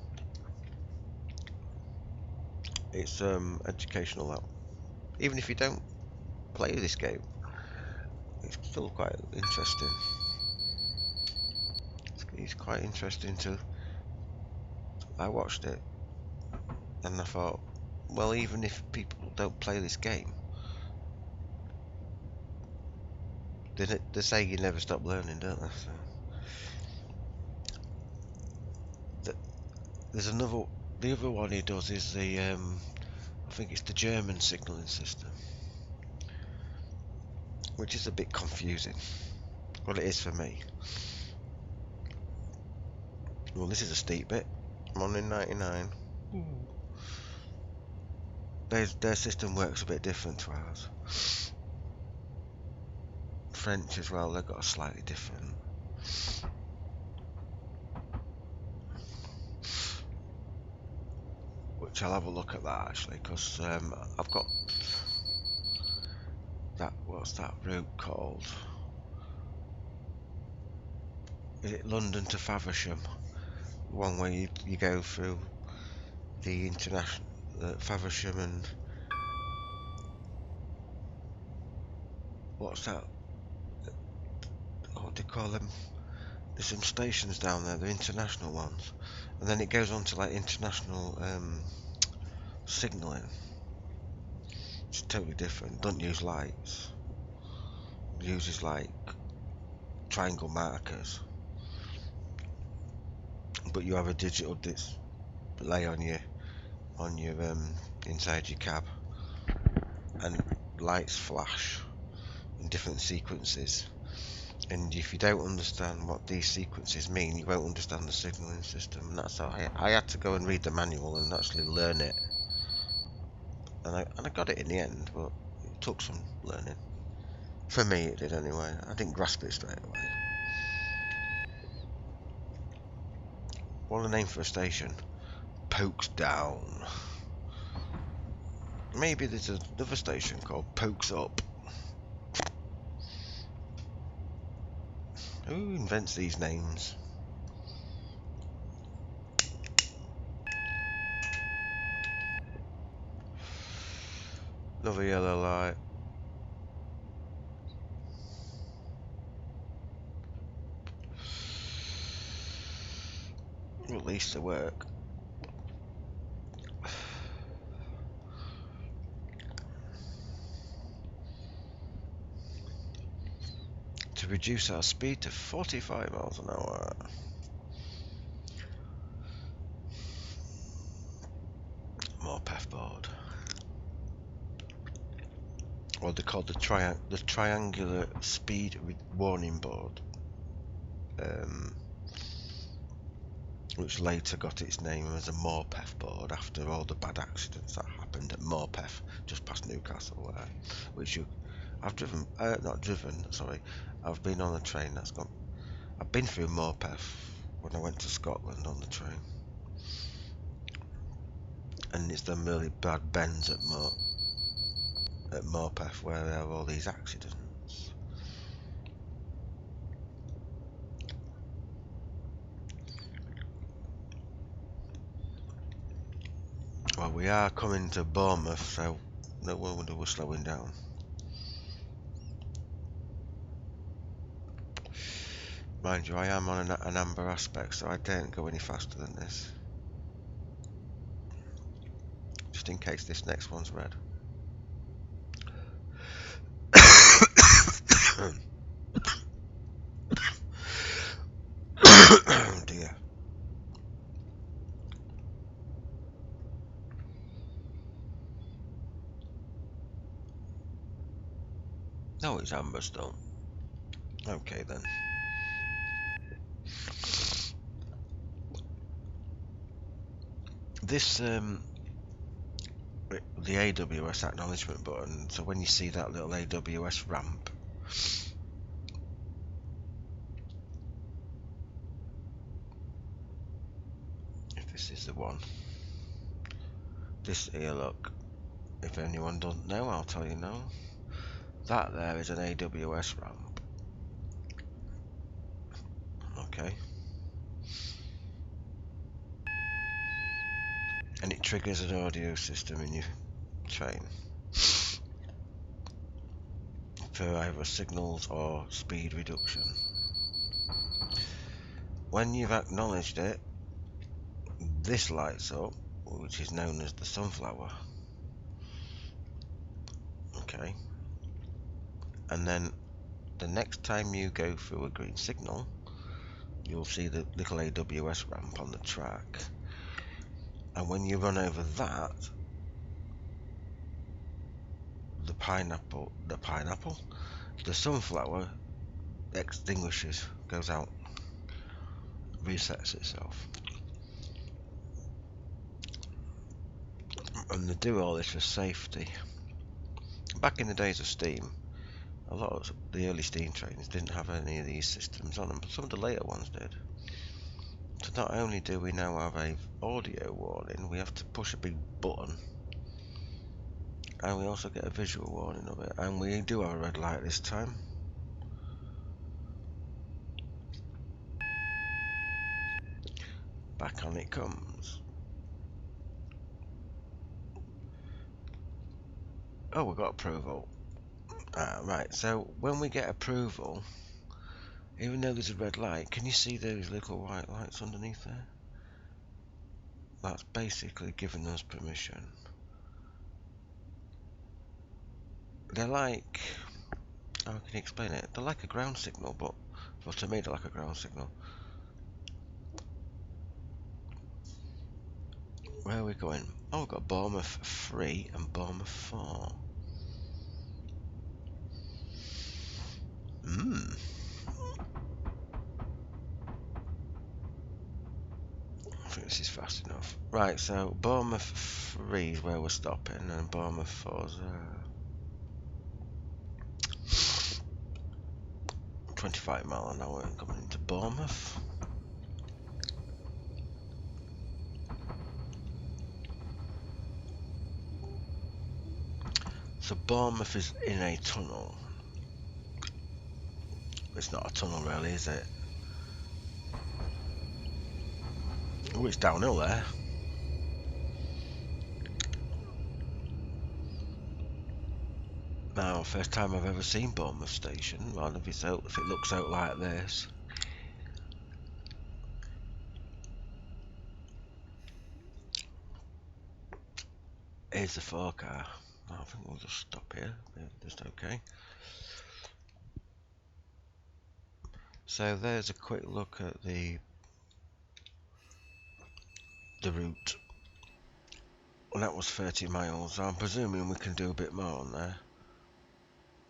It's educational though. Even if you don't play this game, it's still quite interesting. It's quite interesting to. I watched it and I thought, well, even if people don't play this game, they say you never stop learning, don't they? So, there's another. The other one he does is the I think it's the German signalling system, which is a bit confusing. Well, it is for me. Well, this is a steep bit. I'm on in 99. Their system works a bit different to ours. French as well, they've got a slightly different. Which I'll have a look at that actually, because I've got that. What's that route called? Is it London to Faversham? One where you go through the international Faversham and what's that? What do you call them? There's some stations down there, the international ones, and then it goes on to like international signalling. It's totally different. Don't use lights. It uses like triangle markers, but you have a digital display on your inside your cab, and lights flash in different sequences. And if you don't understand what these sequences mean, you won't understand the signalling system. And that's how I had to go and read the manual and actually learn it. And I got it in the end, but it took some learning. For me, it did anyway. I didn't grasp it straight away. What a name for a station. Pokes Down. Maybe there's another station called Pokes Up. Who invents these names? Another yellow light. Well, at least to work. To reduce our speed to 45 miles an hour. Morpeth board. Or they're called the triangular speed warning board. Which later got its name as a Morpeth board after all the bad accidents that happened at Morpeth, just past Newcastle, which I've driven, not driven, sorry, I've been on a train that's gone. I've been through Morpeth when I went to Scotland on the train, and it's them really bad bends at Morpeth where there are all these accidents. Well, we are coming to Bournemouth, so no wonder we're slowing down. Mind you, I am on an amber aspect, so I daren't go any faster than this. Just in case this next one's red. Oh dear. No, it's Amberstone. Okay then. This the AWS acknowledgement button. So when you see that little AWS ramp, if this is the one, this here, look. If anyone doesn't know, I'll tell you now. That there is an AWS ramp. Okay. And it triggers an audio system in your train for either signals or speed reduction. When you've acknowledged it, this lights up, which is known as the sunflower. Okay. And then the next time you go through a green signal, you'll see the little AWS ramp on the track. And when you run over that, the sunflower extinguishes, goes out, resets itself. And they do all this for safety. Back in the days of steam, a lot of the early steam trains didn't have any of these systems on them, but some of the later ones did. So not only do we now have a audio warning, we have to push a big button, and we also get a visual warning of it, and we do have a red light this time. Back on it comes. Oh, we got approval. Right, so when we get approval, even though there's a red light, can you see those little white lights underneath there? That's basically giving us permission. They're like, how can you explain it? They're like a ground signal, but well, to me they're like a ground signal. Where are we going? Oh, we've got Bournemouth 3 and Bournemouth 4. I think this is fast enough. Right, so Bournemouth 3 is where we're stopping, and Bournemouth 4 is 25 mile an hour coming into Bournemouth. So Bournemouth is in a tunnel. It's not a tunnel really, is it? Oh, it's downhill there. Now, first time I've ever seen Bournemouth Station. Well, if it looks out like this. Here's the 4 car. I think we'll just stop here. Just okay. So there's a quick look at the route. Well, that was 30 miles. I'm presuming we can do a bit more on there.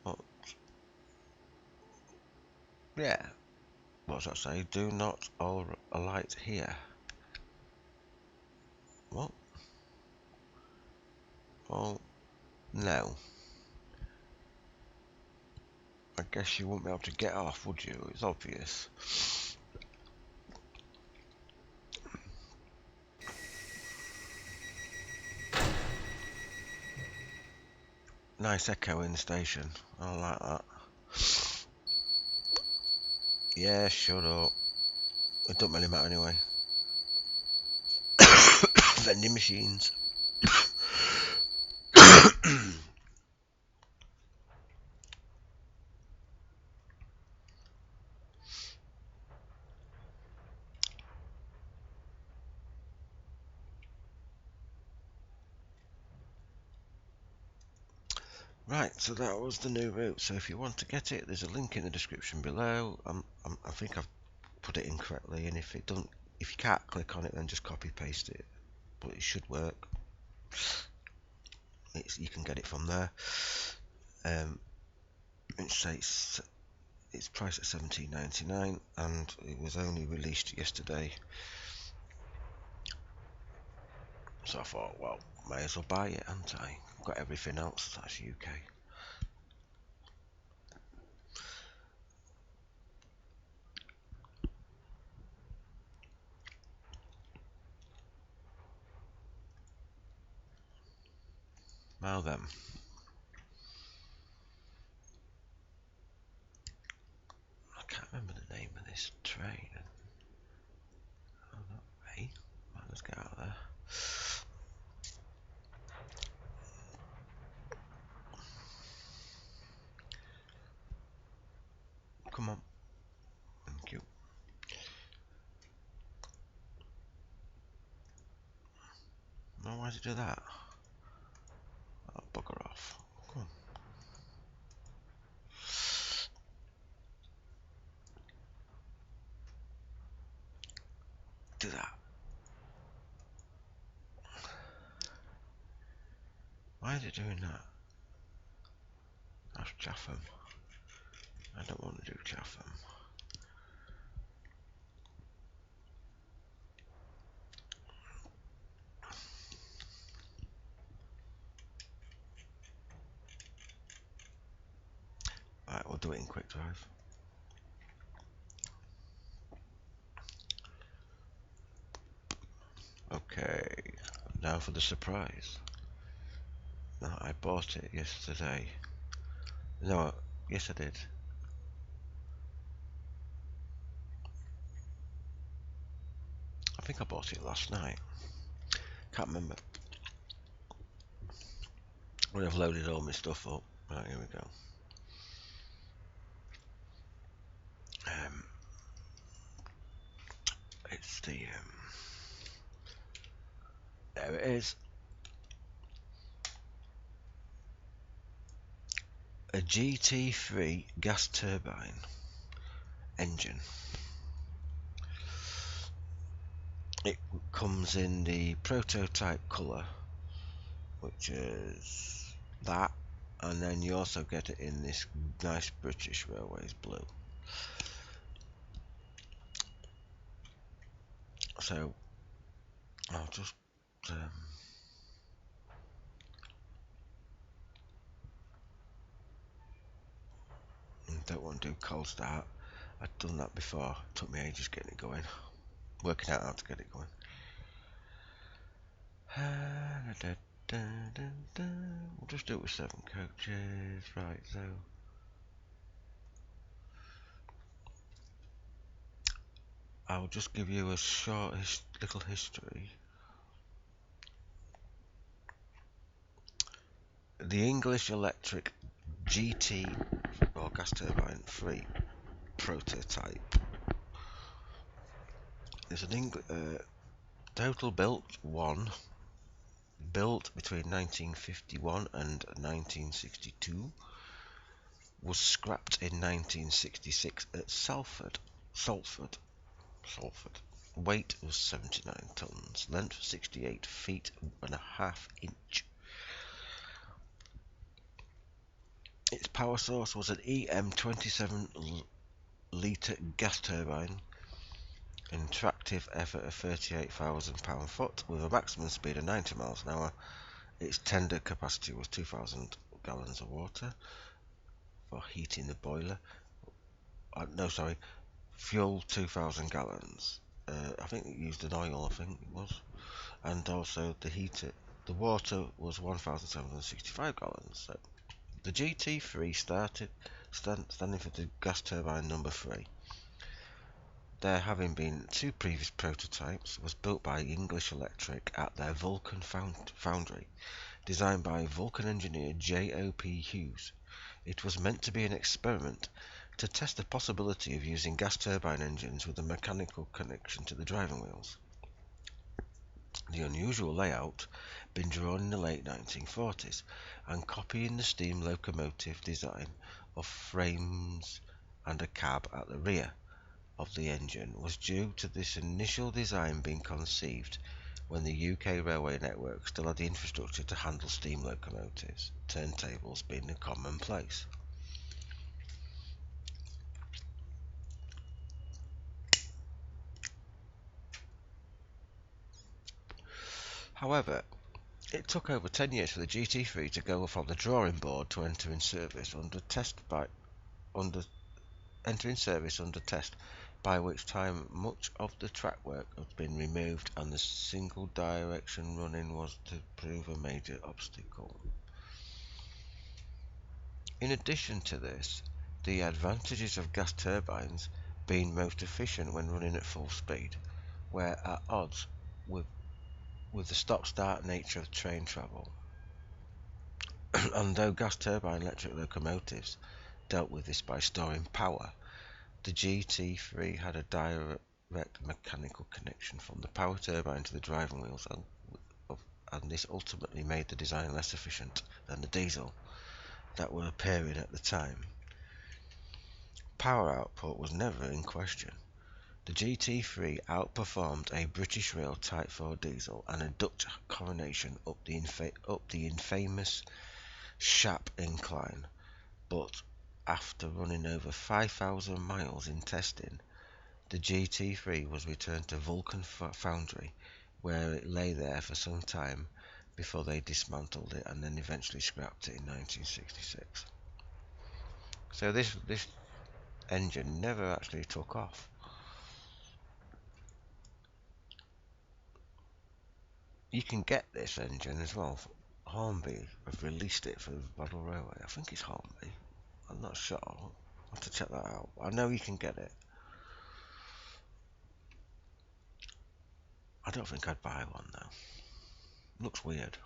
But, yeah. What does that say? Do not all alight here. What? Well, no. I guess you wouldn't be able to get off, would you? It's obvious. Nice echo in the station. I like that. Yeah, shut up. It don't really matter anyway. Vending machines. Right, so that was the new route. So if you want to get it, there's a link in the description below. I think I've put it incorrectly, and if you can't click on it, then just copy paste it. But it should work. You can get it from there. It's priced at £17.99 and it was only released yesterday. So I thought, well, may as well buy it, haven't I? I've got everything else that's UK. Now then. I can't remember the name of this train. Oh, not me. Right, let's get out of there. Come on. Thank you. Oh, why did it do that? Oh, bugger off. Come on. Do that. Why is it doing that? That's Chatham. I don't want to do Chatham. Right, we'll do it in quick drive. Okay, now for the surprise. No, I bought it yesterday. No, yes I did. I think I bought it last night. Can't remember. When I've loaded all my stuff up. Right, here we go. It's the there it is. A GT3 gas turbine engine. It comes in the prototype colour, which is that, and then you also get it in this nice British Railways blue. So I'll just don't want to do cold start. I've done that before. It took me ages getting it going, working out how to get it going. We'll just do it with 7 coaches. Right, so I'll just give you a short little history. The English Electric GT or gas turbine 3 prototype is an total built between 1951 and 1962, was scrapped in 1966 at Salford. Weight was 79 tons, length 68 feet and a half inch. Its power source was an EM 27 litre gas turbine, an attractive effort of 38,000 pound-foot with a maximum speed of 90 miles an hour. Its tender capacity was 2,000 gallons of water for heating the boiler. Fuel 2,000 gallons. I think it used an oil, I think it was. And also the heater. The water was 1,765 gallons. So the GT3 standing for the gas turbine number 3. There having been 2 previous prototypes, was built by English Electric at their Vulcan foundry, designed by Vulcan engineer J.O.P. Hughes. It was meant to be an experiment to test the possibility of using gas turbine engines with a mechanical connection to the driving wheels. The unusual layout been drawn in the late 1940s and copying the steam locomotive design of frames and a cab at the rear of the engine was due to this initial design being conceived when the UK railway network still had the infrastructure to handle steam locomotives, turntables being a commonplace. However, it took over 10 years for the GT3 to go from the drawing board to enter in service under test, by which time much of the track work had been removed and the single direction running was to prove a major obstacle. In addition to this, the advantages of gas turbines being most efficient when running at full speed were at odds with the stop-start nature of train travel. And though gas turbine electric locomotives dealt with this by storing power, the GT3 had a direct mechanical connection from the power turbine to the driving wheels, and this ultimately made the design less efficient than the diesel that were appearing at the time. Power output was never in question. The GT3 outperformed a British Rail Type 4 diesel and a Dutch Coronation up the infamous Shap incline, but after running over 5,000 miles in testing, the GT3 was returned to Vulcan Foundry, where it lay there for some time before they dismantled it and then eventually scrapped it in 1966. So this engine never actually took off. You can get this engine as well. Hornby have released it for the Model Railway. I think it's Hornby. I'm not sure. I'll have to check that out. I know you can get it. I don't think I'd buy one though. Looks weird.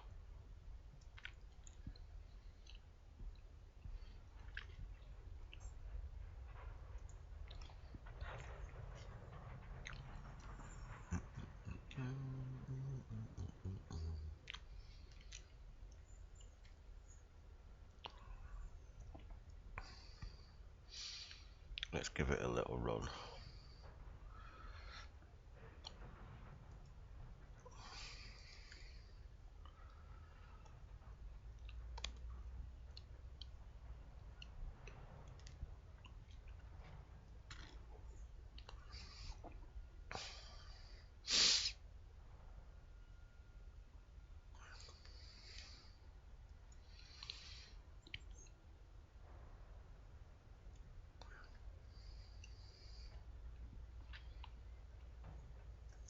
Let's give it a little run.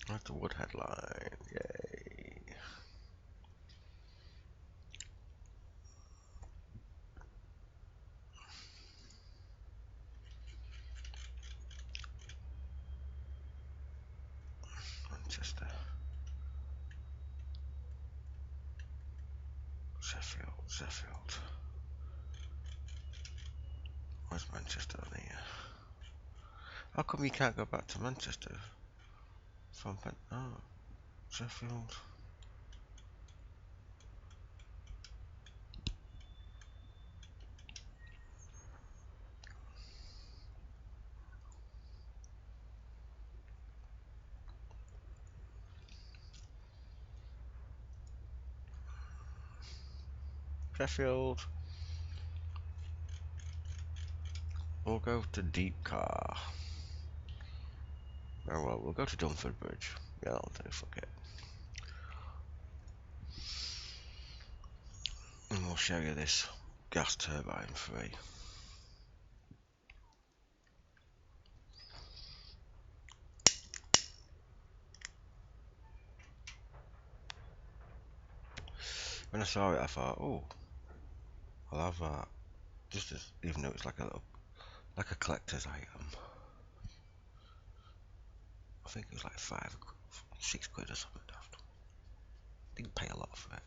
That's the wood headline. Yay. Manchester. Sheffield. Where's Manchester on here? How come you can't go back to Manchester? Sheffield. Sheffield. We'll go to Deep Car. Oh well, we'll go to Dunford Bridge. Yeah, that'll do, fuck it. And we'll show you this gas turbine free. When I saw it, I thought, oh, I'll have that. Just as, even though it's like a collector's item. I think it was like 6 quid or something. Didn't pay a lot for it.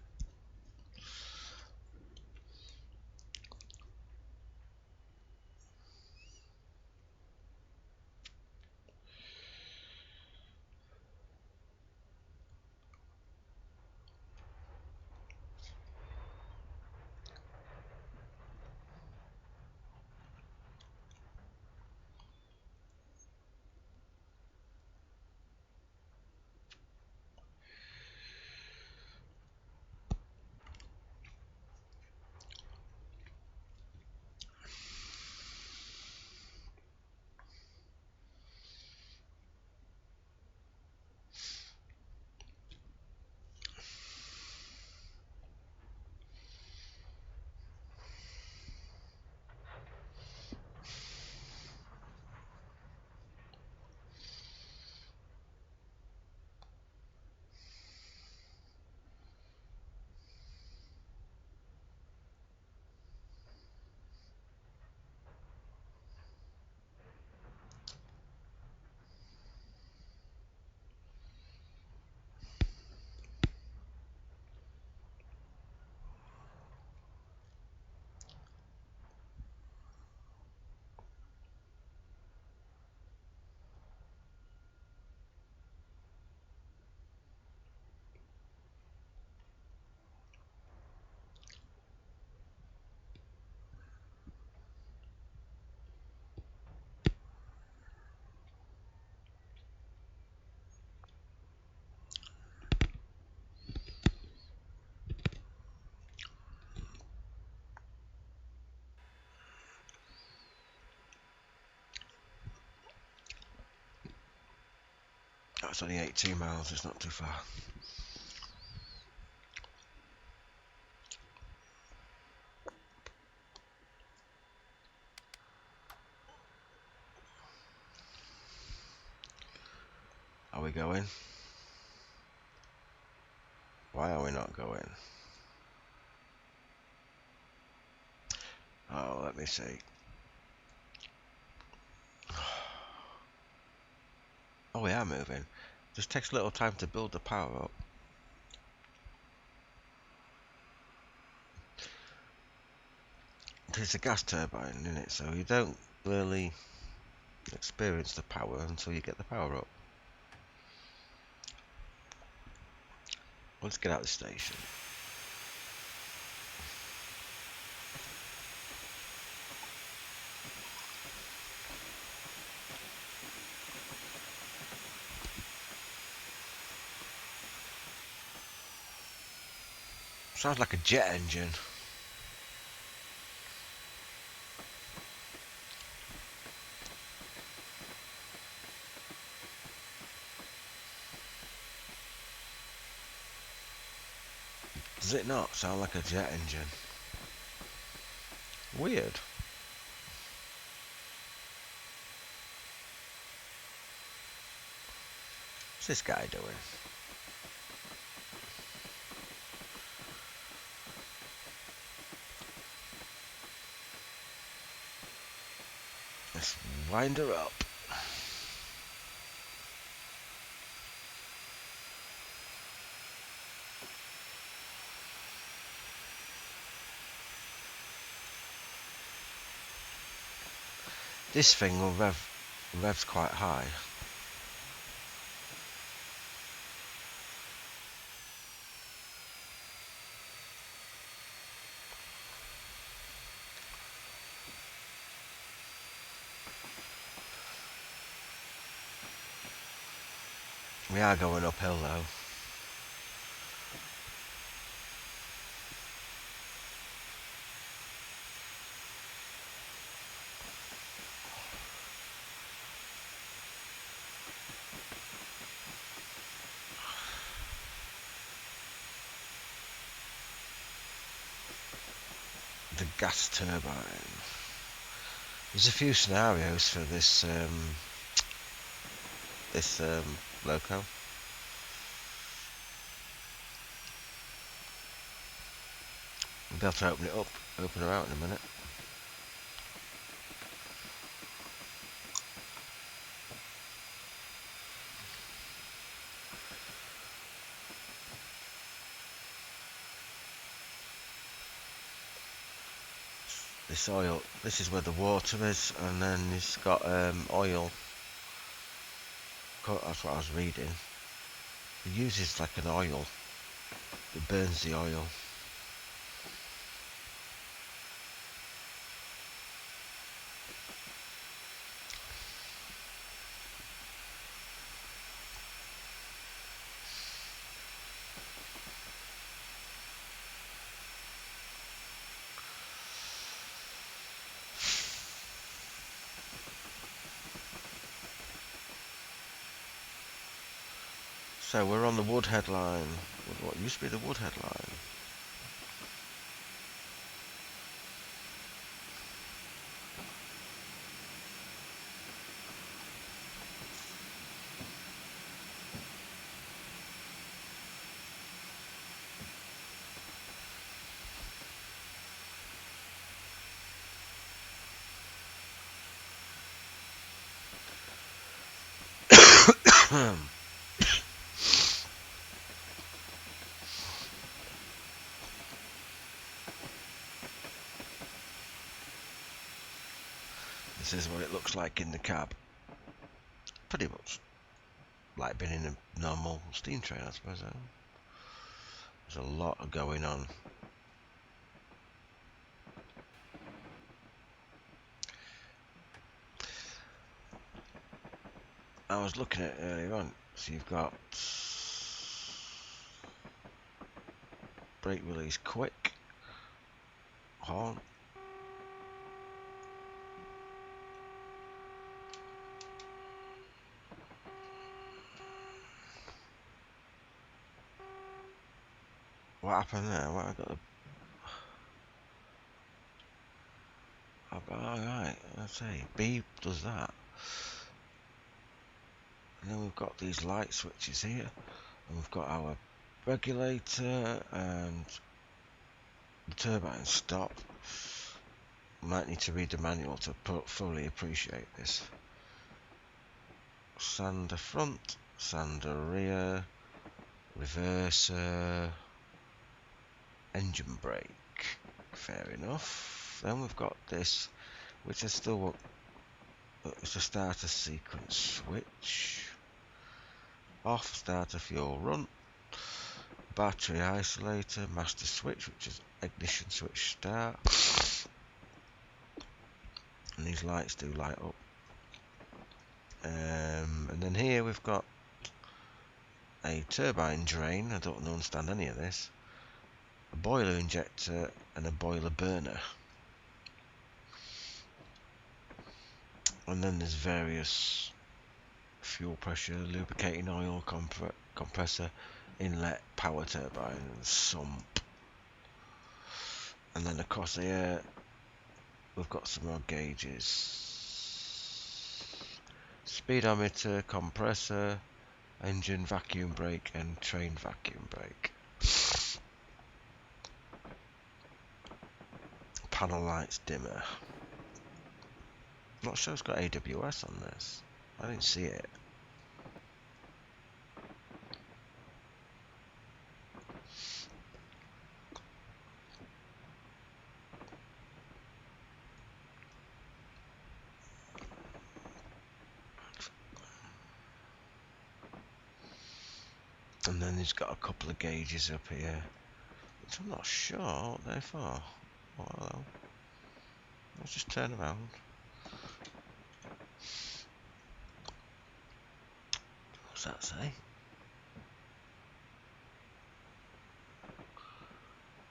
That's only 18 miles, it's not too far. Are we going? Why are we not going? Oh, let me see. Oh, we are moving. Just takes a little time to build the power up. It's a gas turbine, isn't it? So you don't really experience the power until you get the power up. Let's get out of the station. Sounds like a jet engine. Does it not sound like a jet engine? Weird. What's this guy doing? Let's wind her up. This thing will revs quite high. We are going uphill though. The gas turbine. There's a few scenarios for this loco. We'll be able to open her out in a minute. This oil, this is where the water is, and then it's got oil. That's what I was reading. It uses like an oil. It burns the oil. So we're on the Woodhead line. What used to be the Woodhead line? This is what it looks like in the cab. Pretty much like being in a normal steam train, I suppose. There's a lot going on. I was looking at it earlier on. So you've got brake release quick, horn, What happened there? What I got? Alright, let's see. B does that. And then we've got these light switches here. And we've got our regulator and the turbine stop. Might need to read the manual to fully appreciate this. Sander front, sander rear, reverser, engine brake. Fair enough. Then we've got this, which is still it's a starter sequence switch. Off, starter fuel run. Battery isolator, master switch, which is ignition switch start. And these lights do light up. And then here we've got a turbine drain. I don't understand any of this. A boiler injector and a boiler burner. And then there's various fuel pressure, lubricating oil, compressor, inlet, power turbine, and sump. And then across here we've got some more gauges. Speedometer, compressor, engine vacuum brake, and train vacuum brake. Panel lights dimmer. Not sure it's got AWS on this. I didn't see it. And then he's got a couple of gauges up here, which I'm not sure what they're for. Oh, hello. Let's just turn around. What's that say?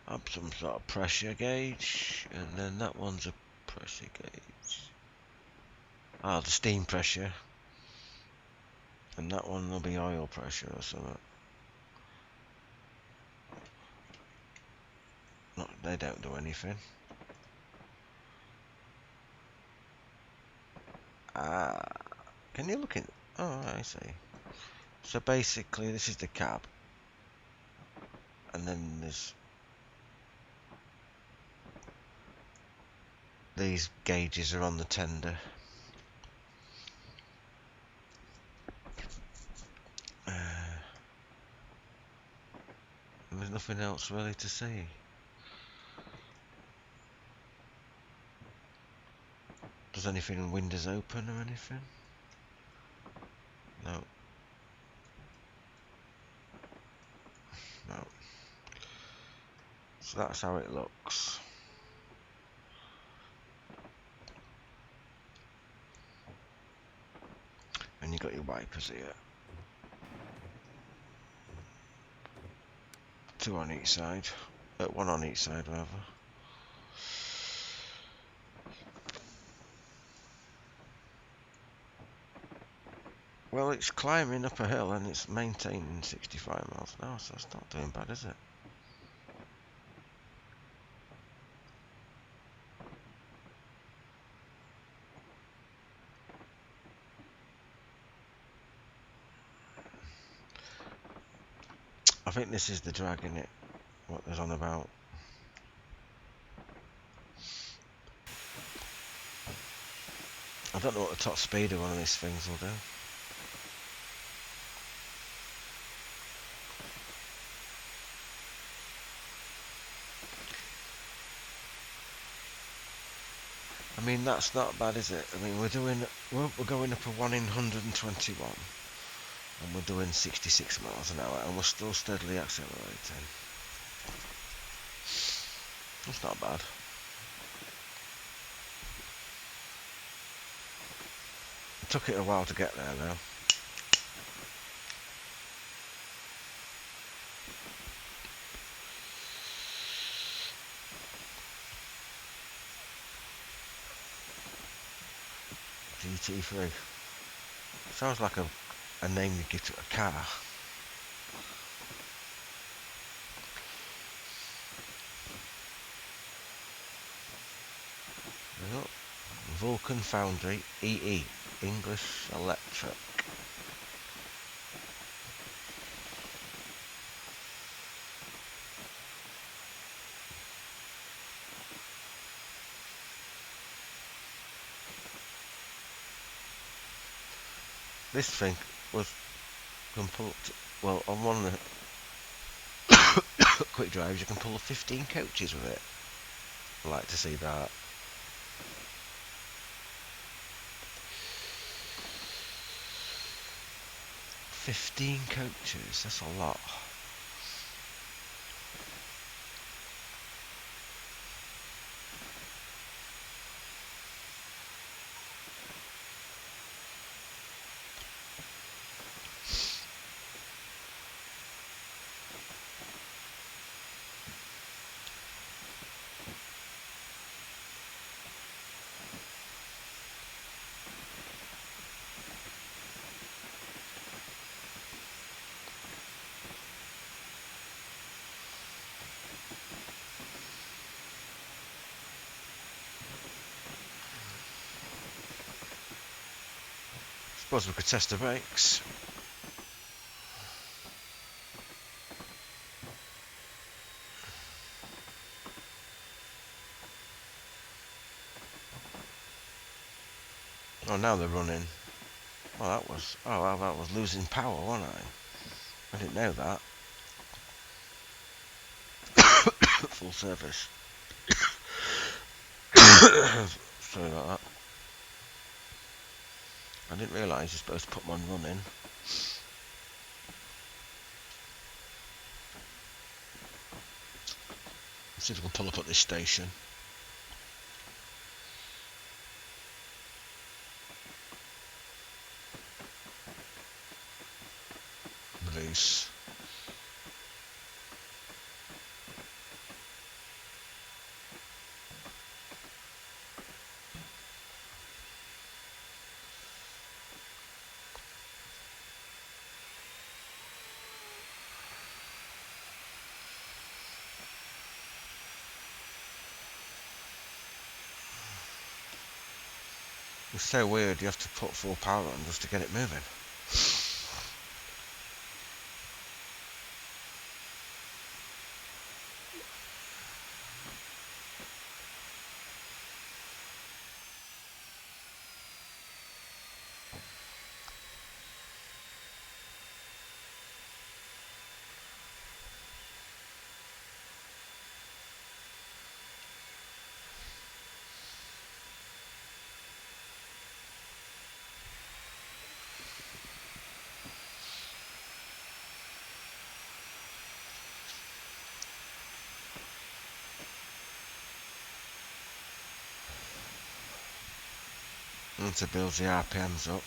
Up some sort of pressure gauge, and then that one's a pressure gauge. Ah, the steam pressure. And that one will be oil pressure or something. No, they don't do anything. Ah, can you look in? Oh, I see. So basically, this is the cab, and then there's these gauges are on the tender. And there's nothing else really to see. Does anything in windows open or anything? No. No. So that's how it looks. And you got your wipers here. 2 on each side. 1 on each side rather. Well, it's climbing up a hill and it's maintaining 65 miles an hour, so it's not doing bad, is it? I think this is the drag in it, what there's on about. I don't know what the top speed of one of these things will do. I mean, that's not bad, is it? I mean, we're going up a 1 in 121, and we're doing 66 miles an hour, and we're still steadily accelerating. That's not bad. It took it a while to get there, though. GT3. Sounds like a name you give to a car. Yep. Vulcan Foundry EE English Electric. This thing was can pull well on one of the quick drives you can pull 15 coaches with it. I'd like to see that. 15 coaches, that's a lot. Suppose we could test the brakes. Oh, now they're running. Well, that was losing power, wasn't I? I didn't know that. Full service. Sorry about that. I didn't realise you're supposed to put them on running. Let's see if we can pull up at this station. Release. It's so weird, you have to put full power on just to get it moving. And to build the RPMs up.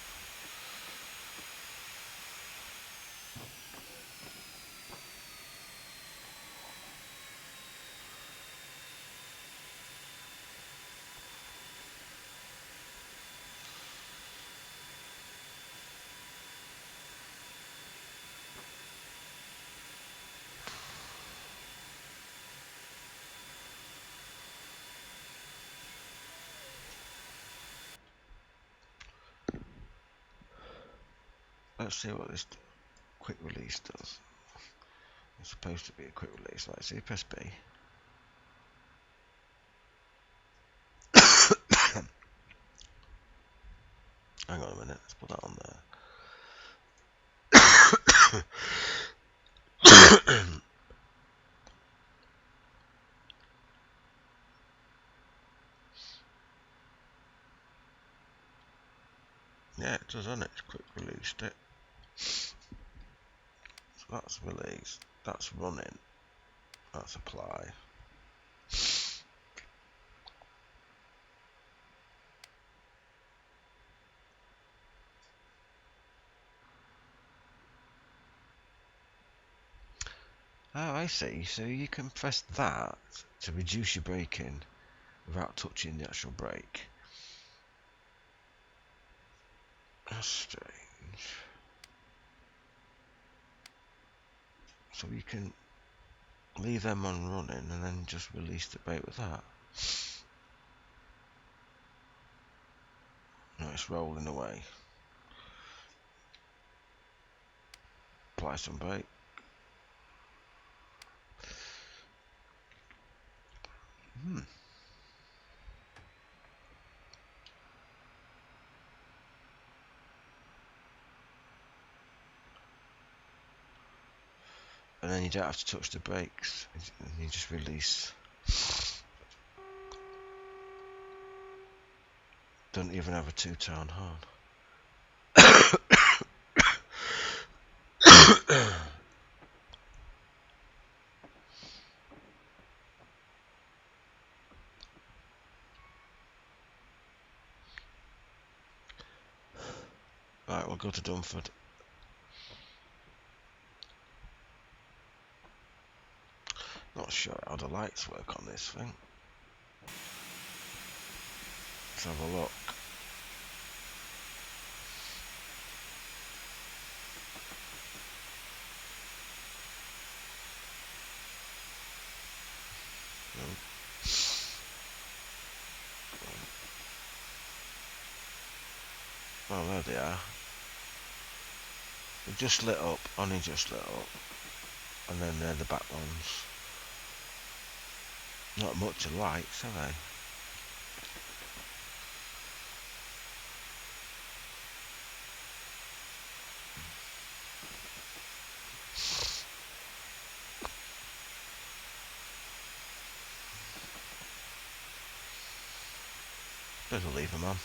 Let's see what this quick release does. It's supposed to be a quick release. Let's see, press B. Hang on a minute, let's put that on there. Yeah, it does, doesn't it? It's quick released it. So that's released, that's running, that's apply. Oh, I see. So you can press that to reduce your braking without touching the actual brake. That's strange. So you can leave them on running and then just release the brake with that. it's rolling away. Apply some brake. And then you don't have to touch the brakes. You just release. Don't even have a two-tone horn. Right, we'll go to Dunford. Not sure how the lights work on this thing. Let's have a look. Oh, there they are. They just lit up, only just lit up. And then they're the back ones. Not much of lights, are they? Better leave them on.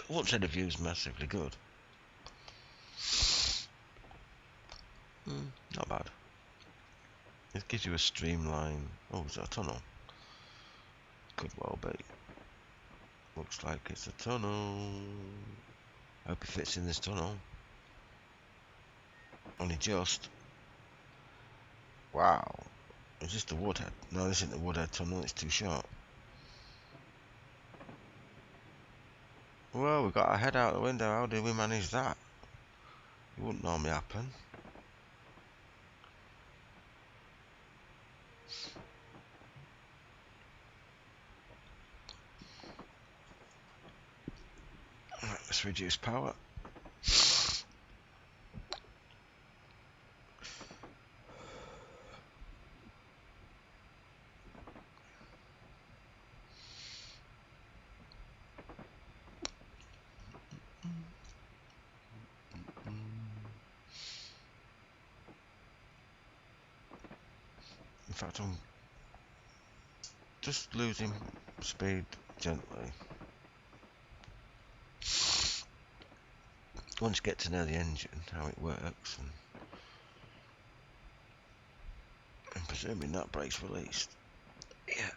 Wouldn't say the view's massively good. Not bad. It gives you a streamline. Oh, is that a tunnel? Could well be. Looks like it's a tunnel. Hope it fits in this tunnel. Only just. Wow. Is this the Woodhead? No, this isn't the Woodhead tunnel. It's too short. Well, we got our head out the window. How did we manage that? It wouldn't normally happen. Right, let's reduce power. In fact, I'm just losing speed gently. Once you get to know the engine, how it works, and presuming that brake's released. Yeah.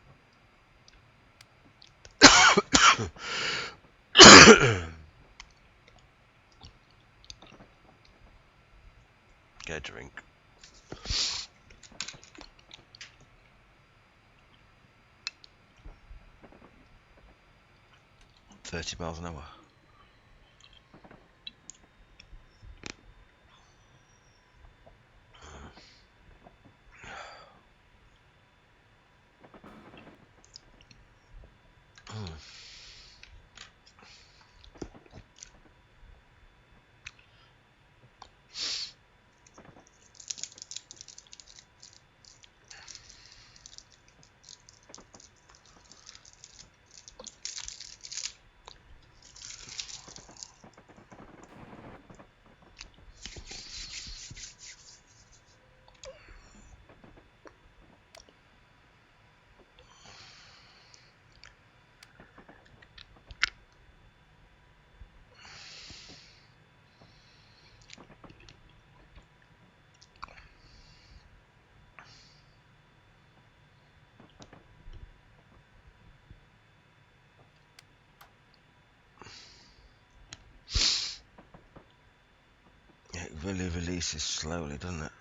Get a drink. 30 miles an hour. really releases slowly, doesn't it?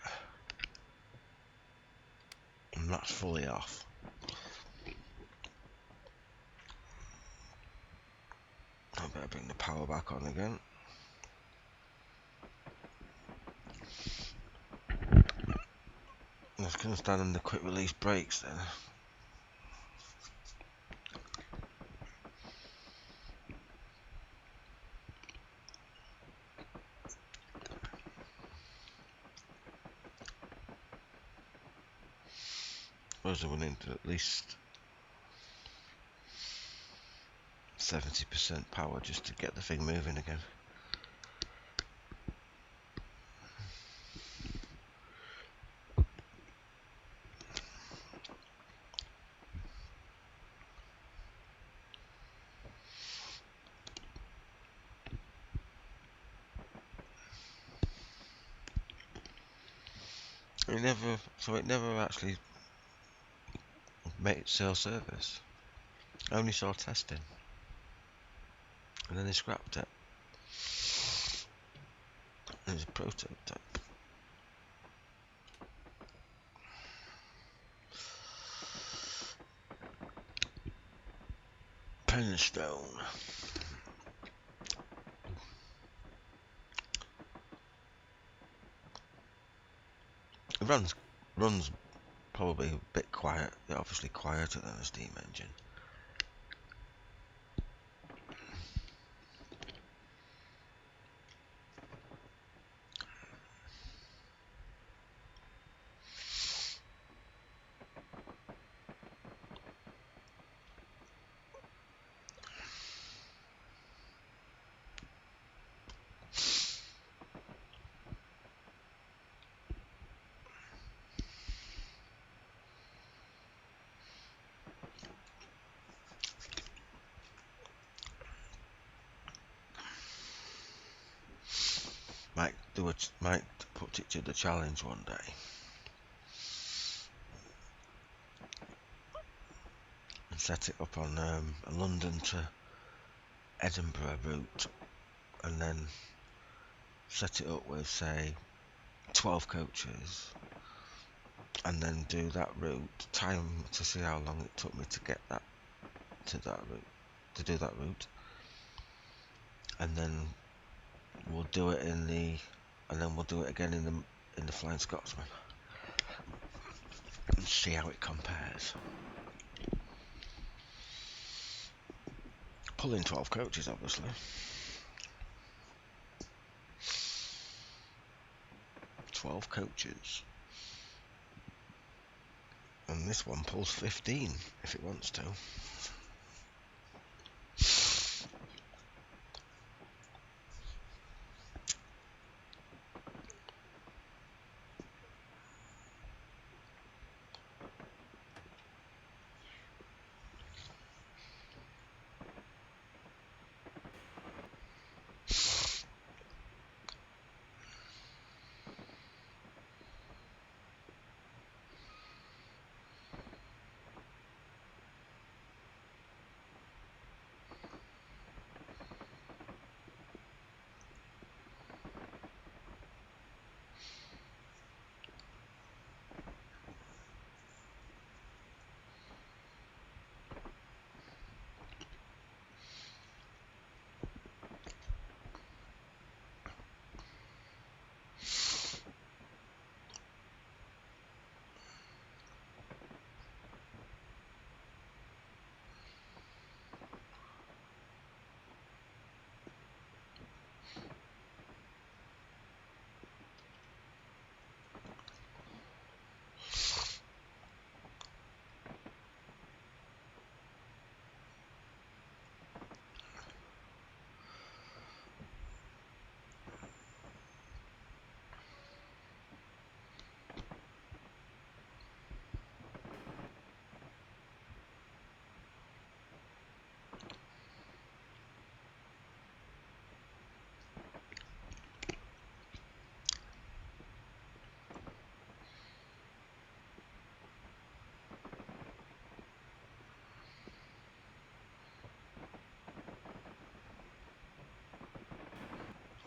And that's fully off. I better bring the power back on again. I'm just going to stand on the quick release brakes then. Suppose I went into at least 70% power just to get the thing moving again. It never actually made sale service. I only saw testing, and then they scrapped it. And it's a prototype. Penstone. It runs probably a bit quiet. They're obviously quieter than a steam engine. Might put it to the challenge one day and set it up on a London to Edinburgh route, and then set it up with say 12 coaches, and then do that route, time to see how long it took me to get that to that route, to do that route, and then we'll do it we'll do it again in the Flying Scotsman and see how it compares. Pulling 12 coaches, obviously. 12 coaches. And this one pulls 15 if it wants to.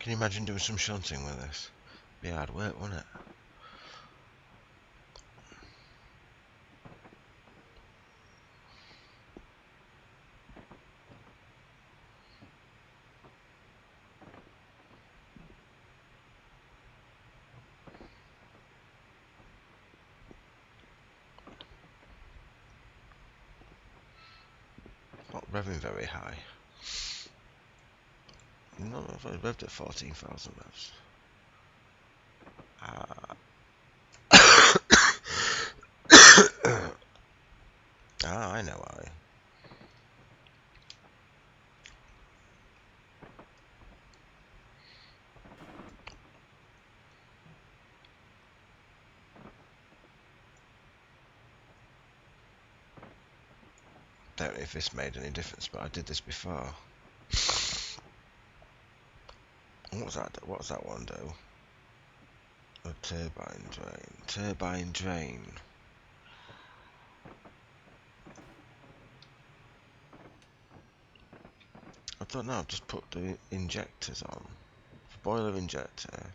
Can you imagine doing some shunting with this? Be hard work, wouldn't it? Not revving very high. No, I've only revved at 14,000 revs. Ah, I know why. Don't know if this made any difference, but I did this before. What's that? What's that one do? A turbine drain. Turbine drain. I don't know. I've just put the injectors on. Boiler injector.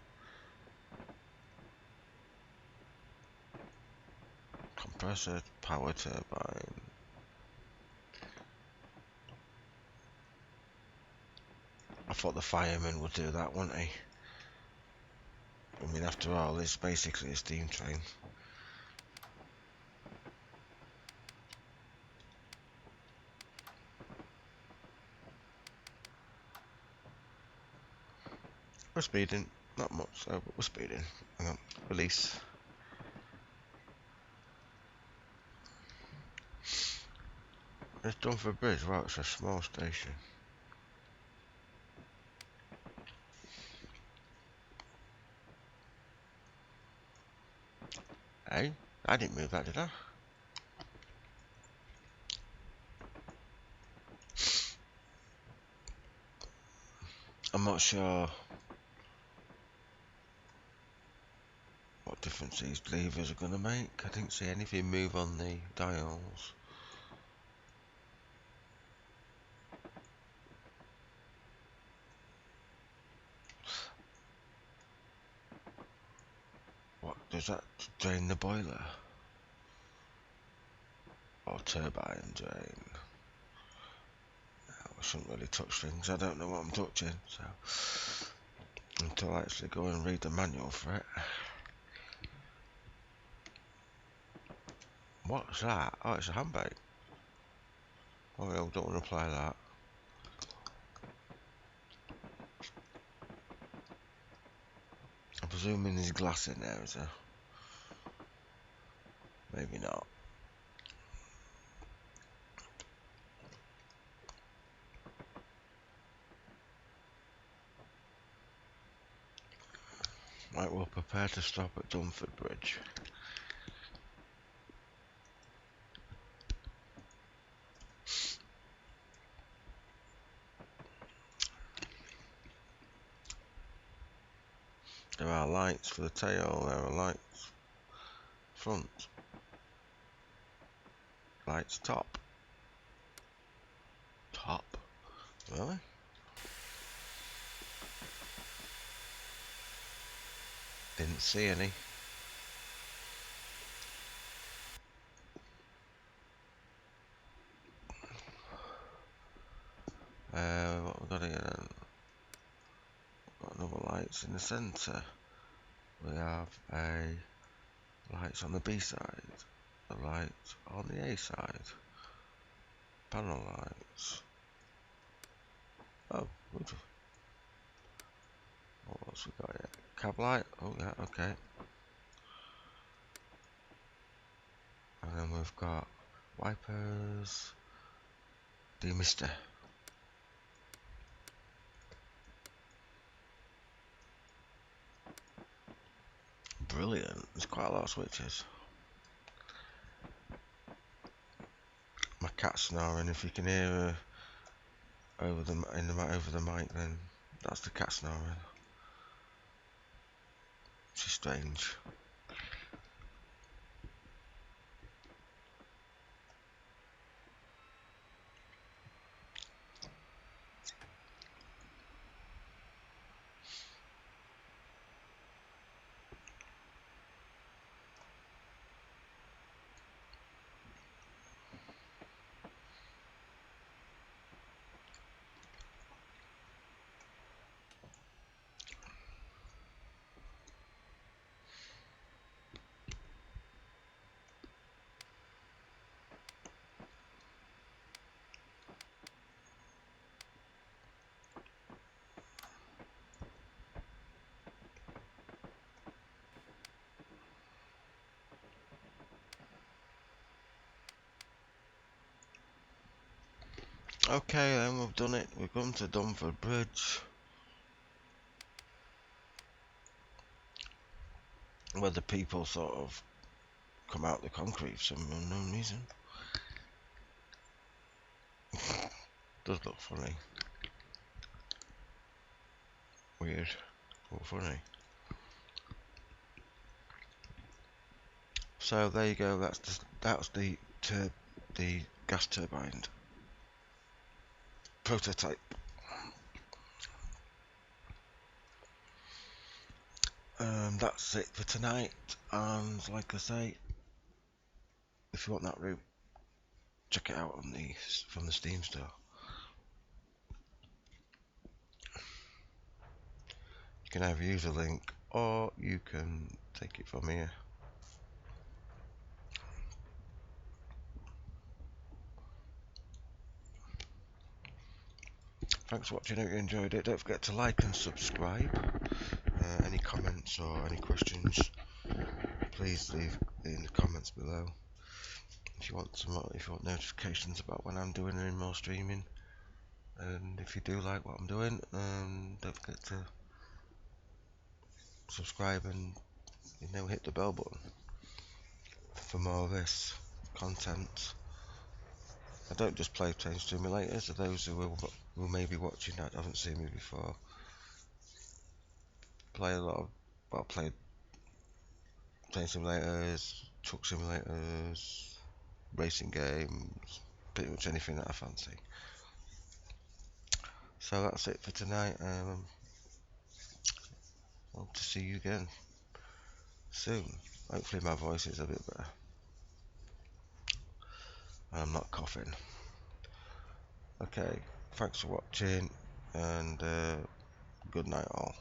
Compressor. Power turbine. I thought the fireman would do that, wouldn't he? I mean, after all, it's basically a steam train. We're speeding. Not much, so, but we're speeding. Hang on. Release. It's Dunford Bridge. Wow, it's a small station. Hey? I didn't move that, did I? I'm not sure what difference these levers are going to make. I didn't see anything move on the dials. What, does that drain the boiler? Or turbine drain? I shouldn't really touch things, I don't know what I'm touching, so until I actually go and read the manual for it. What's that? Oh, it's a handbrake. Oh, I don't want to apply that. I'm presuming there's glass in there, is there? Maybe not. Right, we'll prepare to stop at Dunford Bridge. There are lights for the tail, there are lights front, lights top. Top? Really? Didn't see any. What we got here then? Got another lights in the centre. We have a lights on the B side, a light on the A side, panel lights. Oh, good. What else we got here? Cab light. Oh yeah, okay. And then we've got wipers, demister. Brilliant. There's quite a lot of switches. My cat's snoring. If you can hear her over the mic, then that's the cat snoring. She's strange. Okay, then we've done it. We've come to Dunford Bridge, where the people sort of come out the concrete for some unknown reason. Does look funny. Weird, but funny. So there you go. That's the gas turbine prototype. That's it for tonight. And like I say, if you want that route, check it out on from the Steam store. You can either use a link or you can take it from here. Thanks for watching. I hope you enjoyed it. Don't forget to like and subscribe. Any comments or any questions, please leave in the comments below. If you want notifications about when I'm doing any more streaming, and if you do like what I'm doing, don't forget to subscribe and hit the bell button for more of this content. I don't just play train simulators. For those who may be watching that haven't seen me before, play a lot of played train simulators, truck simulators, racing games, pretty much anything that I fancy. So that's it for tonight. Hope to see you again soon. Hopefully my voice is a bit better. I'm not coughing. Okay, thanks for watching, and good night all.